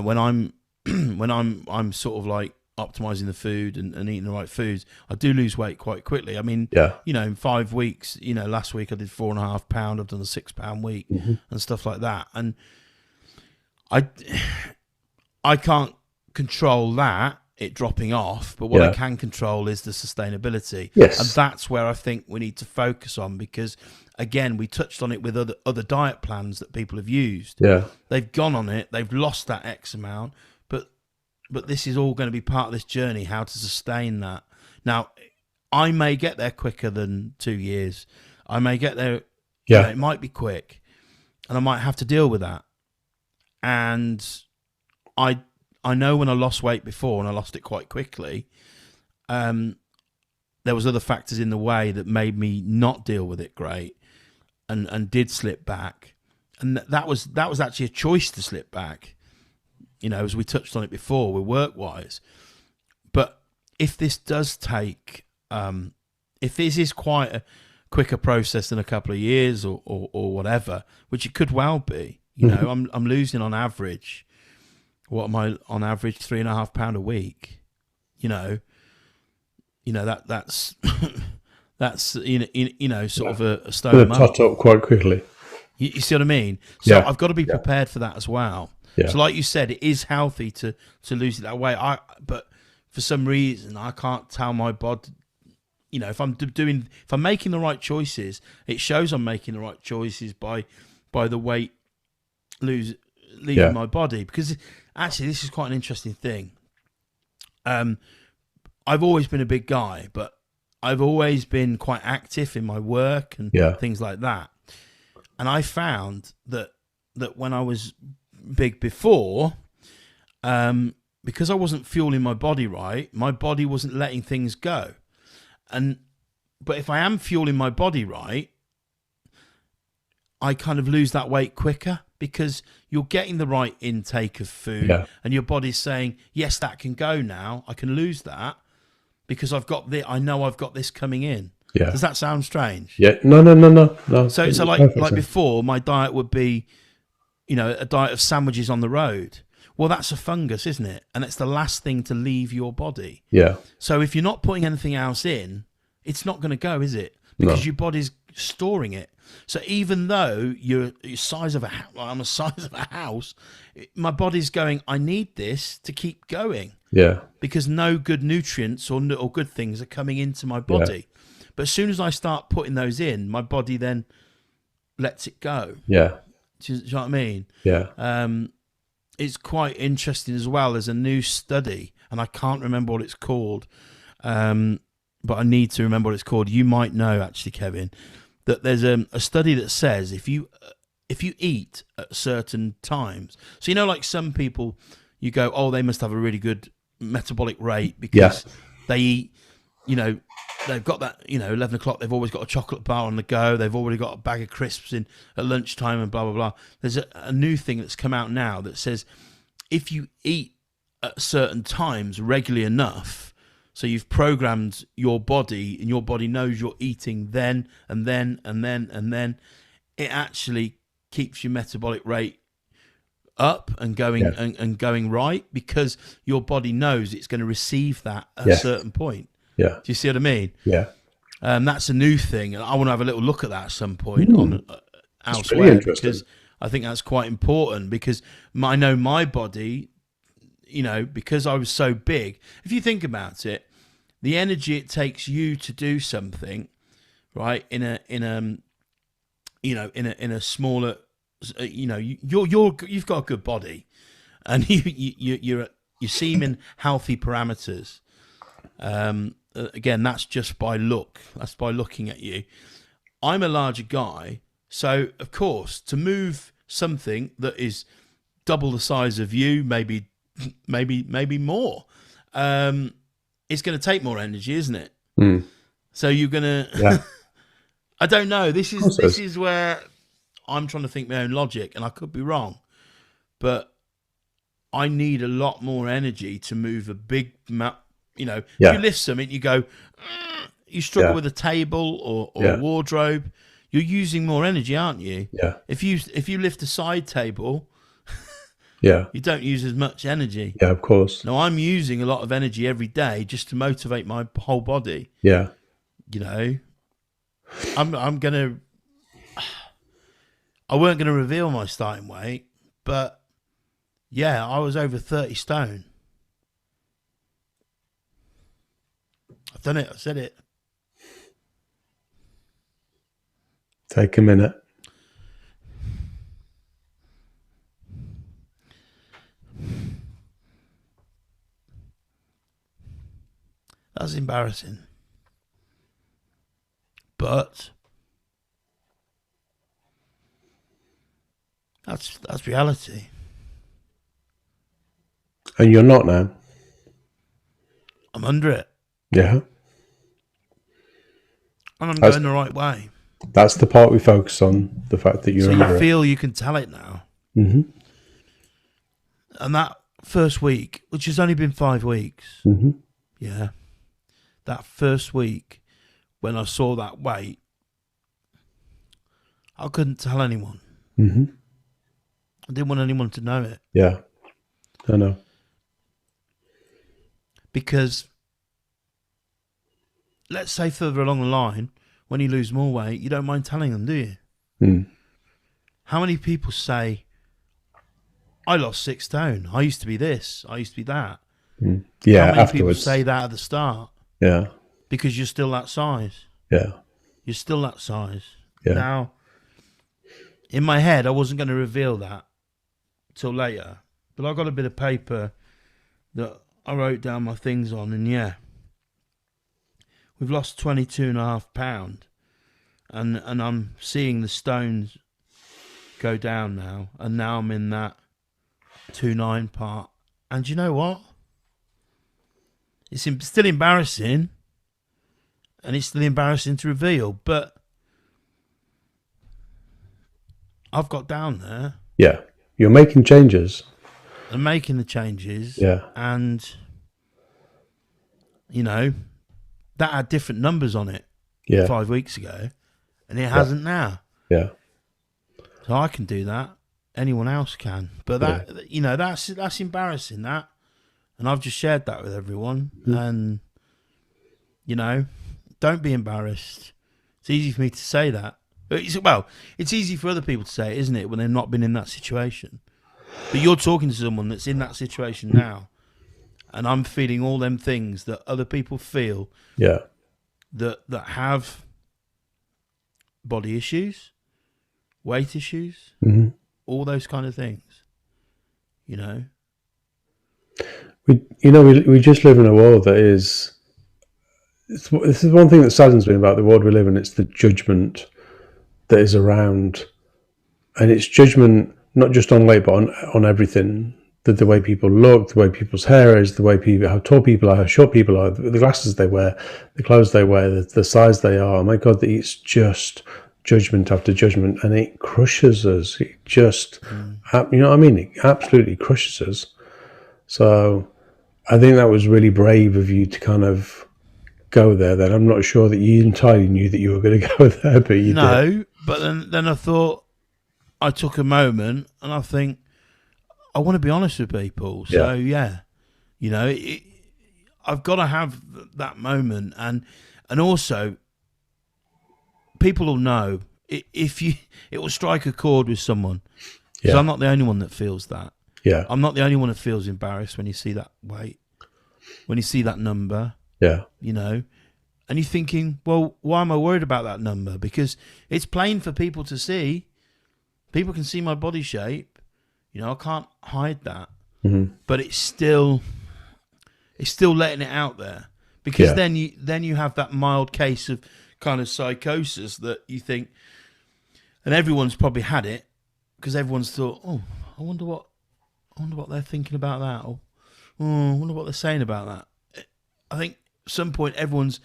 [SPEAKER 2] when I'm I'm sort of like optimizing the food and eating the right foods, I do lose weight quite quickly. I mean, in 5 weeks, last week I did 4.5 pounds. I've done a 6 pound week and stuff like that. And I can't control that, it dropping off, but what I can control is the sustainability.
[SPEAKER 1] Yes.
[SPEAKER 2] And that's where I think we need to focus on, because again, we touched on it with other diet plans that people have used.
[SPEAKER 1] Yeah.
[SPEAKER 2] They've gone on it, they've lost that X amount, but this is all going to be part of this journey, how to sustain that. Now, I may get there quicker than 2 years. I may get there, it might be quick, and I might have to deal with that. And I know when I lost weight before, and I lost it quite quickly, there was other factors in the way that made me not deal with it great, and did slip back. And that was actually a choice to slip back, as we touched on it before, with work-wise. But if this does take, if this is quite a quicker process than a couple of years or whatever, which it could well be, I'm losing on average, what am I on average, 3.5 pounds a week? That's that's sort of a stone a month.
[SPEAKER 1] Tot up quite quickly.
[SPEAKER 2] You see what I mean? So I've got to be prepared for that as well.
[SPEAKER 1] Yeah.
[SPEAKER 2] So like you said, it is healthy to lose it that way. But for some reason I can't tell my body, if I'm making the right choices, it shows I'm making the right choices by the weight leaving my body. Because actually, this is quite an interesting thing. I've always been a big guy, but I've always been quite active in my work and things like that. And I found that when I was big before, because I wasn't fueling my body right, my body wasn't letting things go. But if I am fueling my body right, I kind of lose that weight quicker, because you're getting the right intake of food, and your body's saying, yes, that can go now. I can lose that because I know I've got this coming in.
[SPEAKER 1] Yeah.
[SPEAKER 2] Does that sound strange?
[SPEAKER 1] Yeah. No.
[SPEAKER 2] So like before, my diet would be, a diet of sandwiches on the road. Well, that's a fungus, isn't it? And it's the last thing to leave your body. Yeah. So if you're not putting anything else in, it's not going to go, is it? Because your body's storing it. So even though you're size of I'm the size of a house, my body's going, I need this to keep going. Yeah. Because no good nutrients or good things are coming into my body. Yeah. But as soon as I start putting those in, my body then lets it go. Yeah. Do you know what I mean? Yeah. It's quite interesting as well. There's a new study, and I can't remember what it's called, but I need to remember what it's called. You might know, actually, Kevin, that there's a study that says if you eat at certain times, so like some people, you go, oh, they must have a really good metabolic rate because they eat, they've got that, 11 o'clock, they've always got a chocolate bar on the go. They've already got a bag of crisps in at lunchtime and blah, blah, blah. There's a new thing that's come out now that says if you eat at certain times regularly enough, so you've programmed your body and your body knows you're eating then and then and then and then, it actually keeps your metabolic rate up and going and going right, because your body knows it's going to receive that at a certain point. Yeah. Do you see what I mean?
[SPEAKER 1] Yeah.
[SPEAKER 2] That's a new thing, and I want to have a little look at that at some point on elsewhere, really, because I think that's quite important, because I know my body, because I was so big. If you think about it, the energy it takes you to do something, right, in a smaller, you've got a good body, and you seem in healthy parameters. Again, that's just by look. That's by looking at you. I'm a larger guy, so of course, to move something that is double the size of you, maybe more, it's going to take more energy, isn't it?
[SPEAKER 1] Mm.
[SPEAKER 2] So you're gonna. Yeah. I don't know. This is where I'm trying to think my own logic, and I could be wrong, but I need a lot more energy to move a big map. If you lift something, you go, you struggle with a table or a wardrobe. You're using more energy, aren't you?
[SPEAKER 1] Yeah.
[SPEAKER 2] If you lift a side table, you don't use as much energy.
[SPEAKER 1] Yeah, of course.
[SPEAKER 2] Now I'm using a lot of energy every day just to motivate my whole body.
[SPEAKER 1] Yeah.
[SPEAKER 2] I weren't gonna reveal my starting weight, but I was over 30 stone. I've done it. I said it.
[SPEAKER 1] Take a minute.
[SPEAKER 2] That's embarrassing. But that's reality.
[SPEAKER 1] And you're not now.
[SPEAKER 2] I'm under it.
[SPEAKER 1] Yeah.
[SPEAKER 2] And I'm going the right way.
[SPEAKER 1] That's the part we focus on, the fact that you're under it.
[SPEAKER 2] So you feel you can tell it now.
[SPEAKER 1] Mm-hmm.
[SPEAKER 2] And that first week, which has only been 5 weeks, that first week when I saw that weight, I couldn't tell anyone.
[SPEAKER 1] Mm-hmm.
[SPEAKER 2] I didn't want anyone to know it.
[SPEAKER 1] Yeah, I know.
[SPEAKER 2] Because let's say further along the line, when you lose more weight, you don't mind telling them, do you?
[SPEAKER 1] Mm.
[SPEAKER 2] How many people say, I lost 6 stone. I used to be this. I used to be that.
[SPEAKER 1] Mm. Yeah,
[SPEAKER 2] how many
[SPEAKER 1] afterwards.
[SPEAKER 2] people say that at the start?
[SPEAKER 1] Yeah.
[SPEAKER 2] Because you're still that size.
[SPEAKER 1] Yeah.
[SPEAKER 2] You're still that size.
[SPEAKER 1] Yeah.
[SPEAKER 2] Now, in my head, I wasn't going to reveal that till later. But I got a bit of paper that I wrote down my things on, and we've lost 22.5 pounds, and I'm seeing the stones go down now, and now I'm in that 2.9 part. And you know what? It's still embarrassing, and it's still embarrassing to reveal, but I've got down there.
[SPEAKER 1] Yeah, you're making changes.
[SPEAKER 2] I'm making the changes.
[SPEAKER 1] Yeah.
[SPEAKER 2] And, that had different numbers on it 5 weeks ago, and it hasn't now.
[SPEAKER 1] Yeah.
[SPEAKER 2] So I can do that. Anyone else can. But that's embarrassing, that. And I've just shared that with everyone. Mm. And, don't be embarrassed. It's easy for me to say that. It's easy for other people to say it, isn't it, when they've not been in that situation? But you're talking to someone that's in that situation now, and I'm feeling all them things that other people feel.
[SPEAKER 1] Yeah.
[SPEAKER 2] That have body issues, weight issues, all those kind of things.
[SPEAKER 1] We just live in a world that is. This is one thing that saddens me about the world we live in. It's the judgment that is around, and it's judgment not just on weight, but on everything the way people look, the way people's hair is, the way people, how tall people are, how short people are, the glasses they wear, the clothes they wear, the size they are. My God, it's just judgment after judgment, and it crushes us. It just, you know what I mean? It absolutely crushes us. So I think that was really brave of you to kind of go there. Then I'm not sure that you entirely knew that you were going to go there, but you did.
[SPEAKER 2] No, but then I thought, I took a moment and I think, I want to be honest with people. So yeah, you know, I've got to have that moment, and also people will know if you, it will strike a chord with someone. Because I'm not the only one that feels that.
[SPEAKER 1] Yeah,
[SPEAKER 2] I'm not the only one that feels embarrassed when you see that weight, when you see that number.
[SPEAKER 1] Yeah,
[SPEAKER 2] you know, and you're thinking, well, why am I worried about that number? Because it's plain for people to see. People can see my body shape. You know, I can't hide that. But it's still letting it out there, because then you have that mild case of kind of psychosis that you think, and everyone's probably had it, because everyone's thought, oh, I wonder what they're thinking about that, or I wonder what they're saying about that. I think at some point everyone's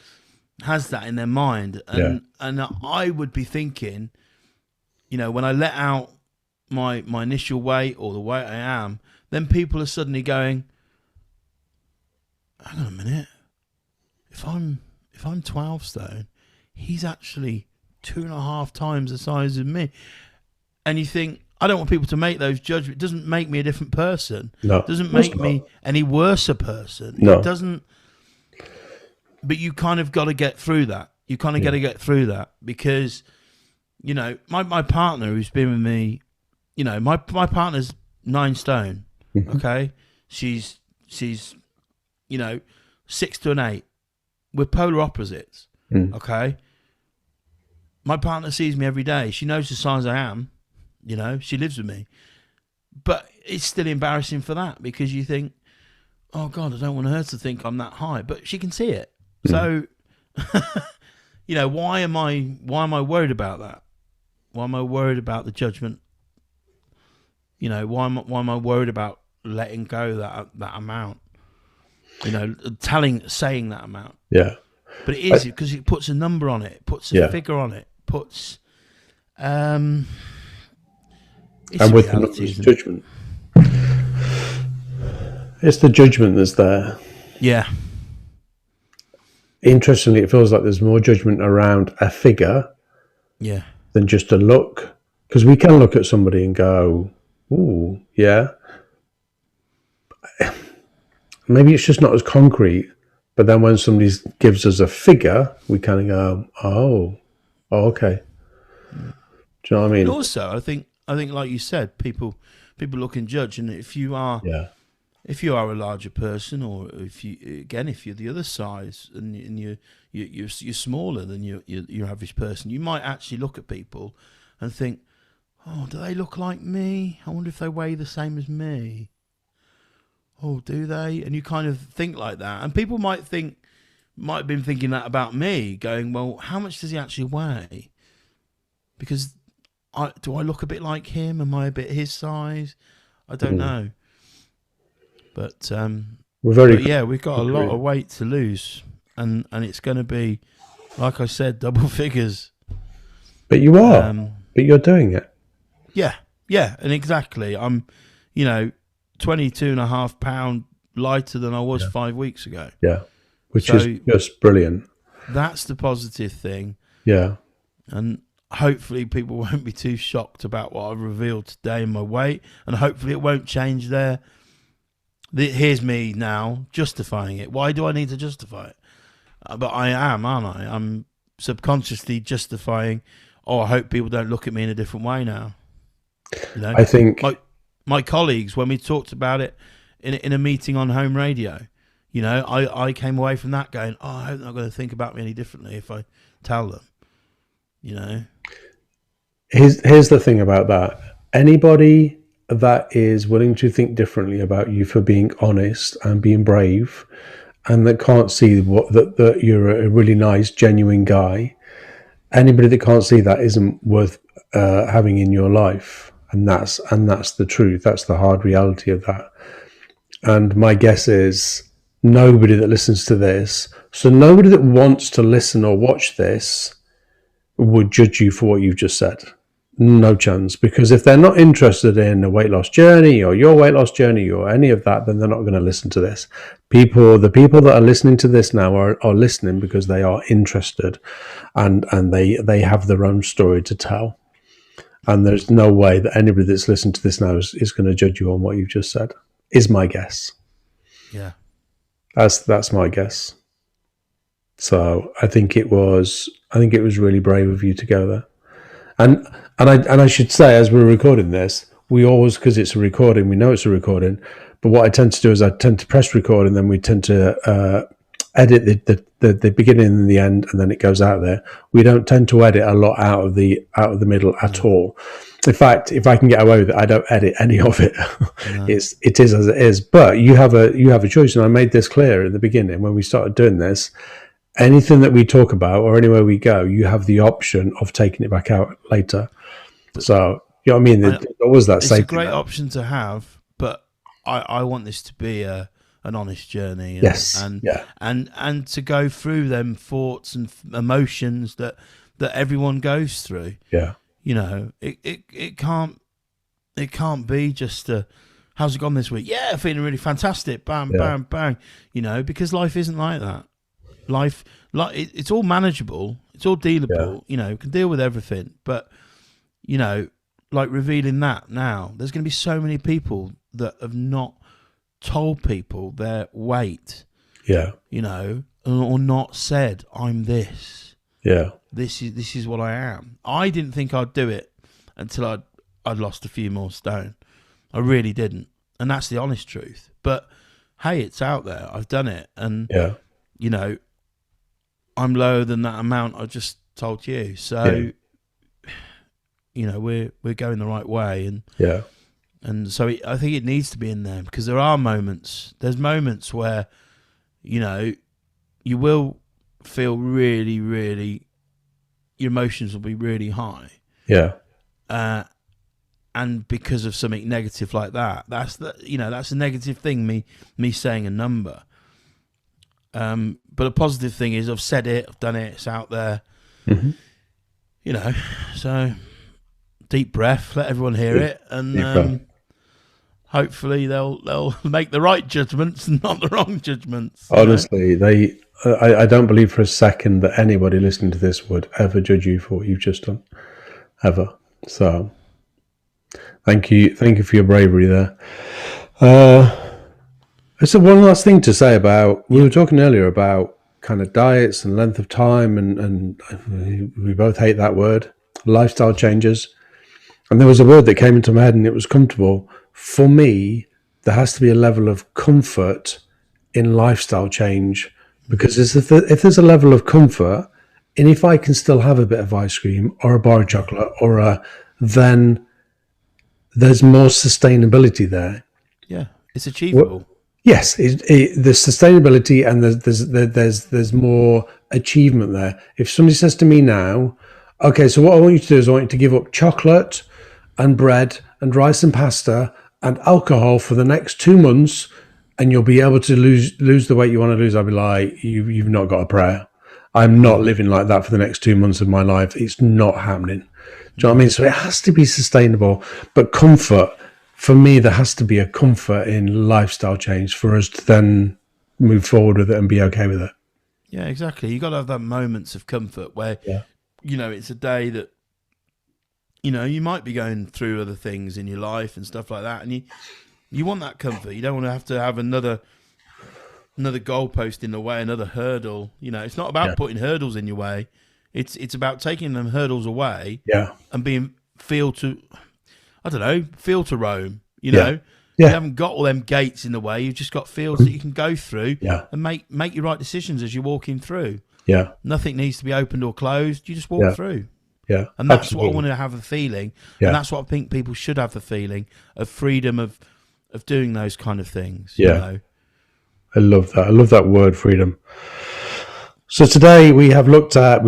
[SPEAKER 2] has that in their mind, and I would be thinking, you know, when I let out my initial weight or the weight I am, then people are suddenly going, hang on a minute, if I'm 12 stone, he's actually 2.5 times the size of me. And you think, I don't want people to make those judgments. It doesn't make me a different person.
[SPEAKER 1] No,
[SPEAKER 2] it doesn't make me any worse a person.
[SPEAKER 1] No.
[SPEAKER 2] It doesn't. But you kind of got to get through that. You kind of got to get through that, because, you know, my partner who's been with me, you know, my partner's 9 stone. Okay, she's you know, 6 to an 8. We're polar opposites. Okay, my partner sees me every day. She knows the size I am. You know, she lives with me, but it's still embarrassing for that, because you think, oh God, I don't want her to think I'm that high, but she can see it. So, you know, why am I worried about that? Why am I worried about the judgment? You know, why am I worried about letting go that amount? You know, saying that amount.
[SPEAKER 1] Yeah.
[SPEAKER 2] But it is, because it puts a number on it, puts a figure on it, puts
[SPEAKER 1] and with the numbers, judgment. It's the judgment that's there.
[SPEAKER 2] Yeah.
[SPEAKER 1] Interestingly, it feels like there's more judgment around a figure than just a look. Because we can look at somebody and go, ooh, yeah. Maybe it's just not as concrete, but then when somebody gives us a figure, we kind of go, oh, okay. Do you know what I mean?
[SPEAKER 2] And also, I think like you said, people look and judge, and if you are a larger person, or if you're the other size and you're smaller than your average person, you might actually look at people and think, oh, do they look like me? I wonder if they weigh the same as me. Oh, do they? And you kind of think like that, and people might have been thinking that about me, going, well, how much does he actually weigh? Because do I look a bit like him? Am I a bit his size? I don't know. But we've got a lot of weight to lose, and it's going to be, like I said, double figures.
[SPEAKER 1] But you are. But you're doing it.
[SPEAKER 2] Yeah, and exactly. I'm, 22.5 pound lighter than I was 5 weeks ago.
[SPEAKER 1] Yeah, which is just brilliant.
[SPEAKER 2] That's the positive thing.
[SPEAKER 1] Yeah,
[SPEAKER 2] and hopefully people won't be too shocked about what I've revealed today in my weight, and hopefully it won't change there. Here's me now justifying it. Why do I need to justify it? But I am, aren't I? I'm subconsciously justifying, I hope people don't look at me in a different way now.
[SPEAKER 1] I think
[SPEAKER 2] my colleagues, when we talked about it in a meeting on home radio, I came away from that going, I hope they're not going to think about me any differently if I tell them.
[SPEAKER 1] Here's the thing about that. Anybody that is willing to think differently about you for being honest and being brave, and that can't see that you're a really nice, genuine guy, anybody that can't see that isn't worth having in your life. and that's the truth. That's the hard reality of that. And my guess is nobody that listens to this, so nobody that wants to listen or watch this would judge you for what you've just said. No chance, because if they're not interested in a weight loss journey or your weight loss journey or any of that, then they're not going to listen to this. The people that are listening to this now are listening because they are interested, and they have their own story to tell. And there's no way that anybody that's listened to this now is going to judge you on what you've just said, is my guess.
[SPEAKER 2] Yeah.
[SPEAKER 1] That's my guess. So I think it was really brave of you to go there. And I should say, as we're recording this, we always, because it's a recording, we know it's a recording. But what I tend to do is I tend to press record, and then we tend to edit the beginning and the end, and then it goes out there. We don't tend to edit a lot out of the middle at all. In fact, if I can get away with it, I don't edit any of it. No. It is as it is. But you have a choice, and I made this clear at the beginning when we started doing this. Anything that we talk about or anywhere we go, you have the option of taking it back out later. So, you know what I mean? There's always that safety.
[SPEAKER 2] It's a great option to have, but I want this to be an honest journey. And,
[SPEAKER 1] yes.
[SPEAKER 2] And to go through them thoughts and emotions that everyone goes through.
[SPEAKER 1] Yeah.
[SPEAKER 2] You know, it can't be just how's it gone this week? Yeah, feeling really fantastic. Bam, bam, bang. You know, because life isn't like that. Life, it's all manageable, it's all dealable. Yeah. You know, can deal with everything. But you know, like revealing that now, there's going to be so many people that have not told people their weight.
[SPEAKER 1] Yeah.
[SPEAKER 2] You know, or not said, I'm this.
[SPEAKER 1] Yeah.
[SPEAKER 2] This is what I am. I didn't think I'd do it until I'd lost a few more stone. I really didn't, and that's the honest truth. But hey, it's out there. I've done it, and you know, I'm lower than that amount I just told you. So, you know, we're going the right way, and so I think it needs to be in there, because there are moments. There's moments where, you know, you will feel really, really, your emotions will be really high.
[SPEAKER 1] Yeah.
[SPEAKER 2] And because of something negative like that, that's a negative thing. Me saying a number. But a positive thing is I've said it, I've done it, it's out there.
[SPEAKER 1] Mm-hmm.
[SPEAKER 2] You know, so deep breath, let everyone hear it, and hopefully they'll make the right judgments and not the wrong judgments.
[SPEAKER 1] Honestly, I don't believe for a second that anybody listening to this would ever judge you for what you've just done, ever. So, thank you for your bravery there. So one last thing to say about, we were talking earlier about kind of diets and length of time, and we both hate that word, lifestyle changes. And there was a word that came into my head, and it was comfortable. For me, there has to be a level of comfort in lifestyle change, because if there's a level of comfort, and if I can still have a bit of ice cream or a bar of chocolate then there's more sustainability there.
[SPEAKER 2] Yeah, it's achievable.
[SPEAKER 1] Yes, the sustainability, and there's more achievement there. If somebody says to me now, okay, so what I want you to do is I want you to give up chocolate and bread and rice and pasta and alcohol for the next 2 months, and you'll be able to lose the weight you want to lose, I'll be like, you've not got a prayer. I'm not living like that for the next 2 months of my life. It's not happening. Do you know what I mean? So it has to be sustainable, but comfort. For me, there has to be a comfort in lifestyle change for us to then move forward with it and be okay with it.
[SPEAKER 2] Yeah, exactly. You got to have that moments of comfort where, you know, it's a day that, you know, you might be going through other things in your life and stuff like that, and you want that comfort. You don't want to have another goalpost in the way, another hurdle. You know, it's not about putting hurdles in your way. It's about taking them hurdles away. And feel to roam. You know, you haven't got all them gates in the way. You've just got fields that you can go through and make your right decisions as you're walking through. Yeah, nothing needs to be opened or closed. You just walk through. Yeah, and that's what I want to have a feeling, and that's what I think people should have the feeling of freedom of doing those kind of things. You know?
[SPEAKER 1] I love that. I love that word, freedom. So today we've looked at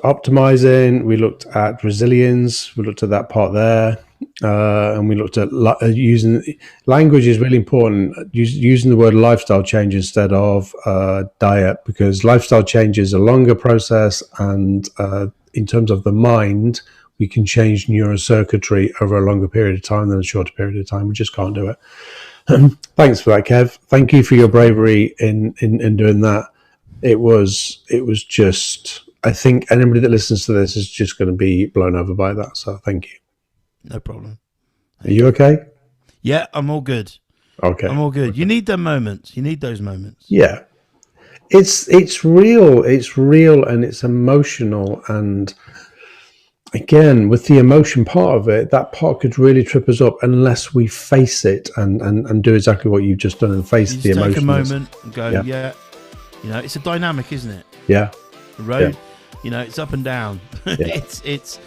[SPEAKER 1] optimizing, we looked at resilience, we looked at that part there, and we looked at using language is really important. Using the word lifestyle change instead of diet, because lifestyle change is a longer process, and in terms of the mind, we can change neurocircuitry over a longer period of time than a shorter period of time. We just can't do it. Thanks for that, Kev. Thank you for your bravery in doing that. It was just, I think anybody that listens to this is just going to be blown over by that. So thank you.
[SPEAKER 2] No problem.
[SPEAKER 1] Are you okay?
[SPEAKER 2] Yeah, I'm all good.
[SPEAKER 1] Okay.
[SPEAKER 2] I'm all good. You need them moments. You need those moments.
[SPEAKER 1] Yeah. It's real. It's real and it's emotional. And again, with the emotion part of it, that part could really trip us up unless we face it and do exactly what you've just done and face the emotion.
[SPEAKER 2] Take a moment and go, yeah. You know, it's a dynamic, isn't it?
[SPEAKER 1] Yeah.
[SPEAKER 2] The road, you know, it's up and down. Yeah. it's,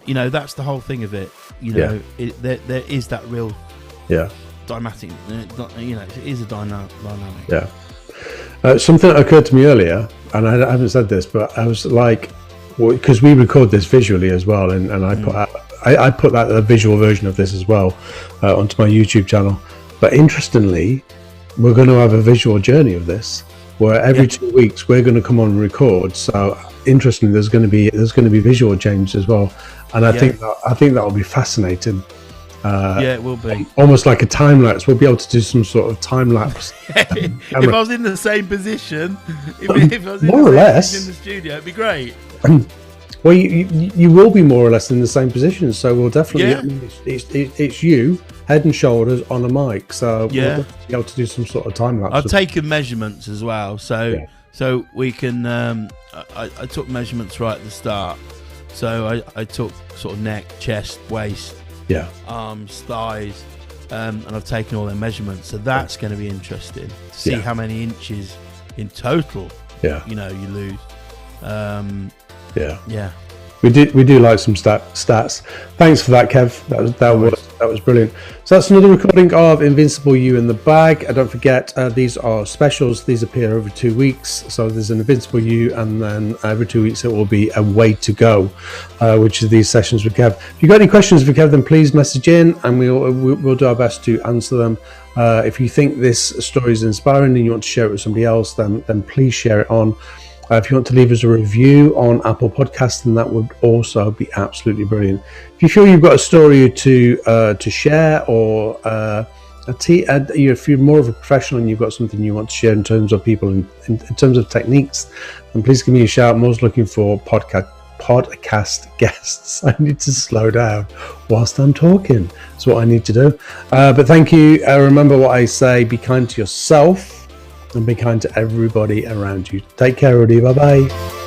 [SPEAKER 2] you know, that's the whole thing of it. You know, there is that real dynamic, you know, it is a dynamic.
[SPEAKER 1] Yeah. Something that occurred to me earlier, and I haven't said this, but I was like, because we record this visually as well, and I put that a visual version of this as well onto my YouTube channel. But interestingly, we're going to have a visual journey of this, where every 2 weeks we're going to come on and record. So interestingly, there's going to be visual change as well, and I think that will be fascinating.
[SPEAKER 2] Yeah, it will be
[SPEAKER 1] almost like a time lapse. We'll be able to do some sort of time lapse.
[SPEAKER 2] If I was in the same position, if I was
[SPEAKER 1] more or less
[SPEAKER 2] in the studio, it'd be great.
[SPEAKER 1] Well, you will be more or less in the same position, so we'll definitely. I mean, it's you head and shoulders on a mic, so we'll be able to do some sort of time lapse.
[SPEAKER 2] I've taken measurements as well, so we can. I took measurements right at the start, so I took sort of neck, chest, waist, arms, thighs, and I've taken all their measurements. So that's going to be interesting to see how many inches in total. You know, you lose. We do like some stats. Thanks for that, Kev. That was brilliant. So that's another recording of Invincible You in the Bag. Don't forget, these are specials. These appear over 2 weeks. So there's an Invincible You, and then every 2 weeks it will be a Way to Go, which is these sessions with Kev. If you've got any questions for Kev, then please message in, and we'll do our best to answer them. If you think this story is inspiring and you want to share it with somebody else, then please share it on. If you want to leave us a review on Apple Podcasts, then that would also be absolutely brilliant. If you feel you've got a story to share, or if you're more of a professional and you've got something you want to share in terms of people, in terms of techniques, then please give me a shout. I'm always looking for podcast guests. I need to slow down whilst I'm talking. That's what I need to do. But thank you. Remember what I say, be kind to yourself and be kind to everybody around you. Take care, everybody. Bye-bye.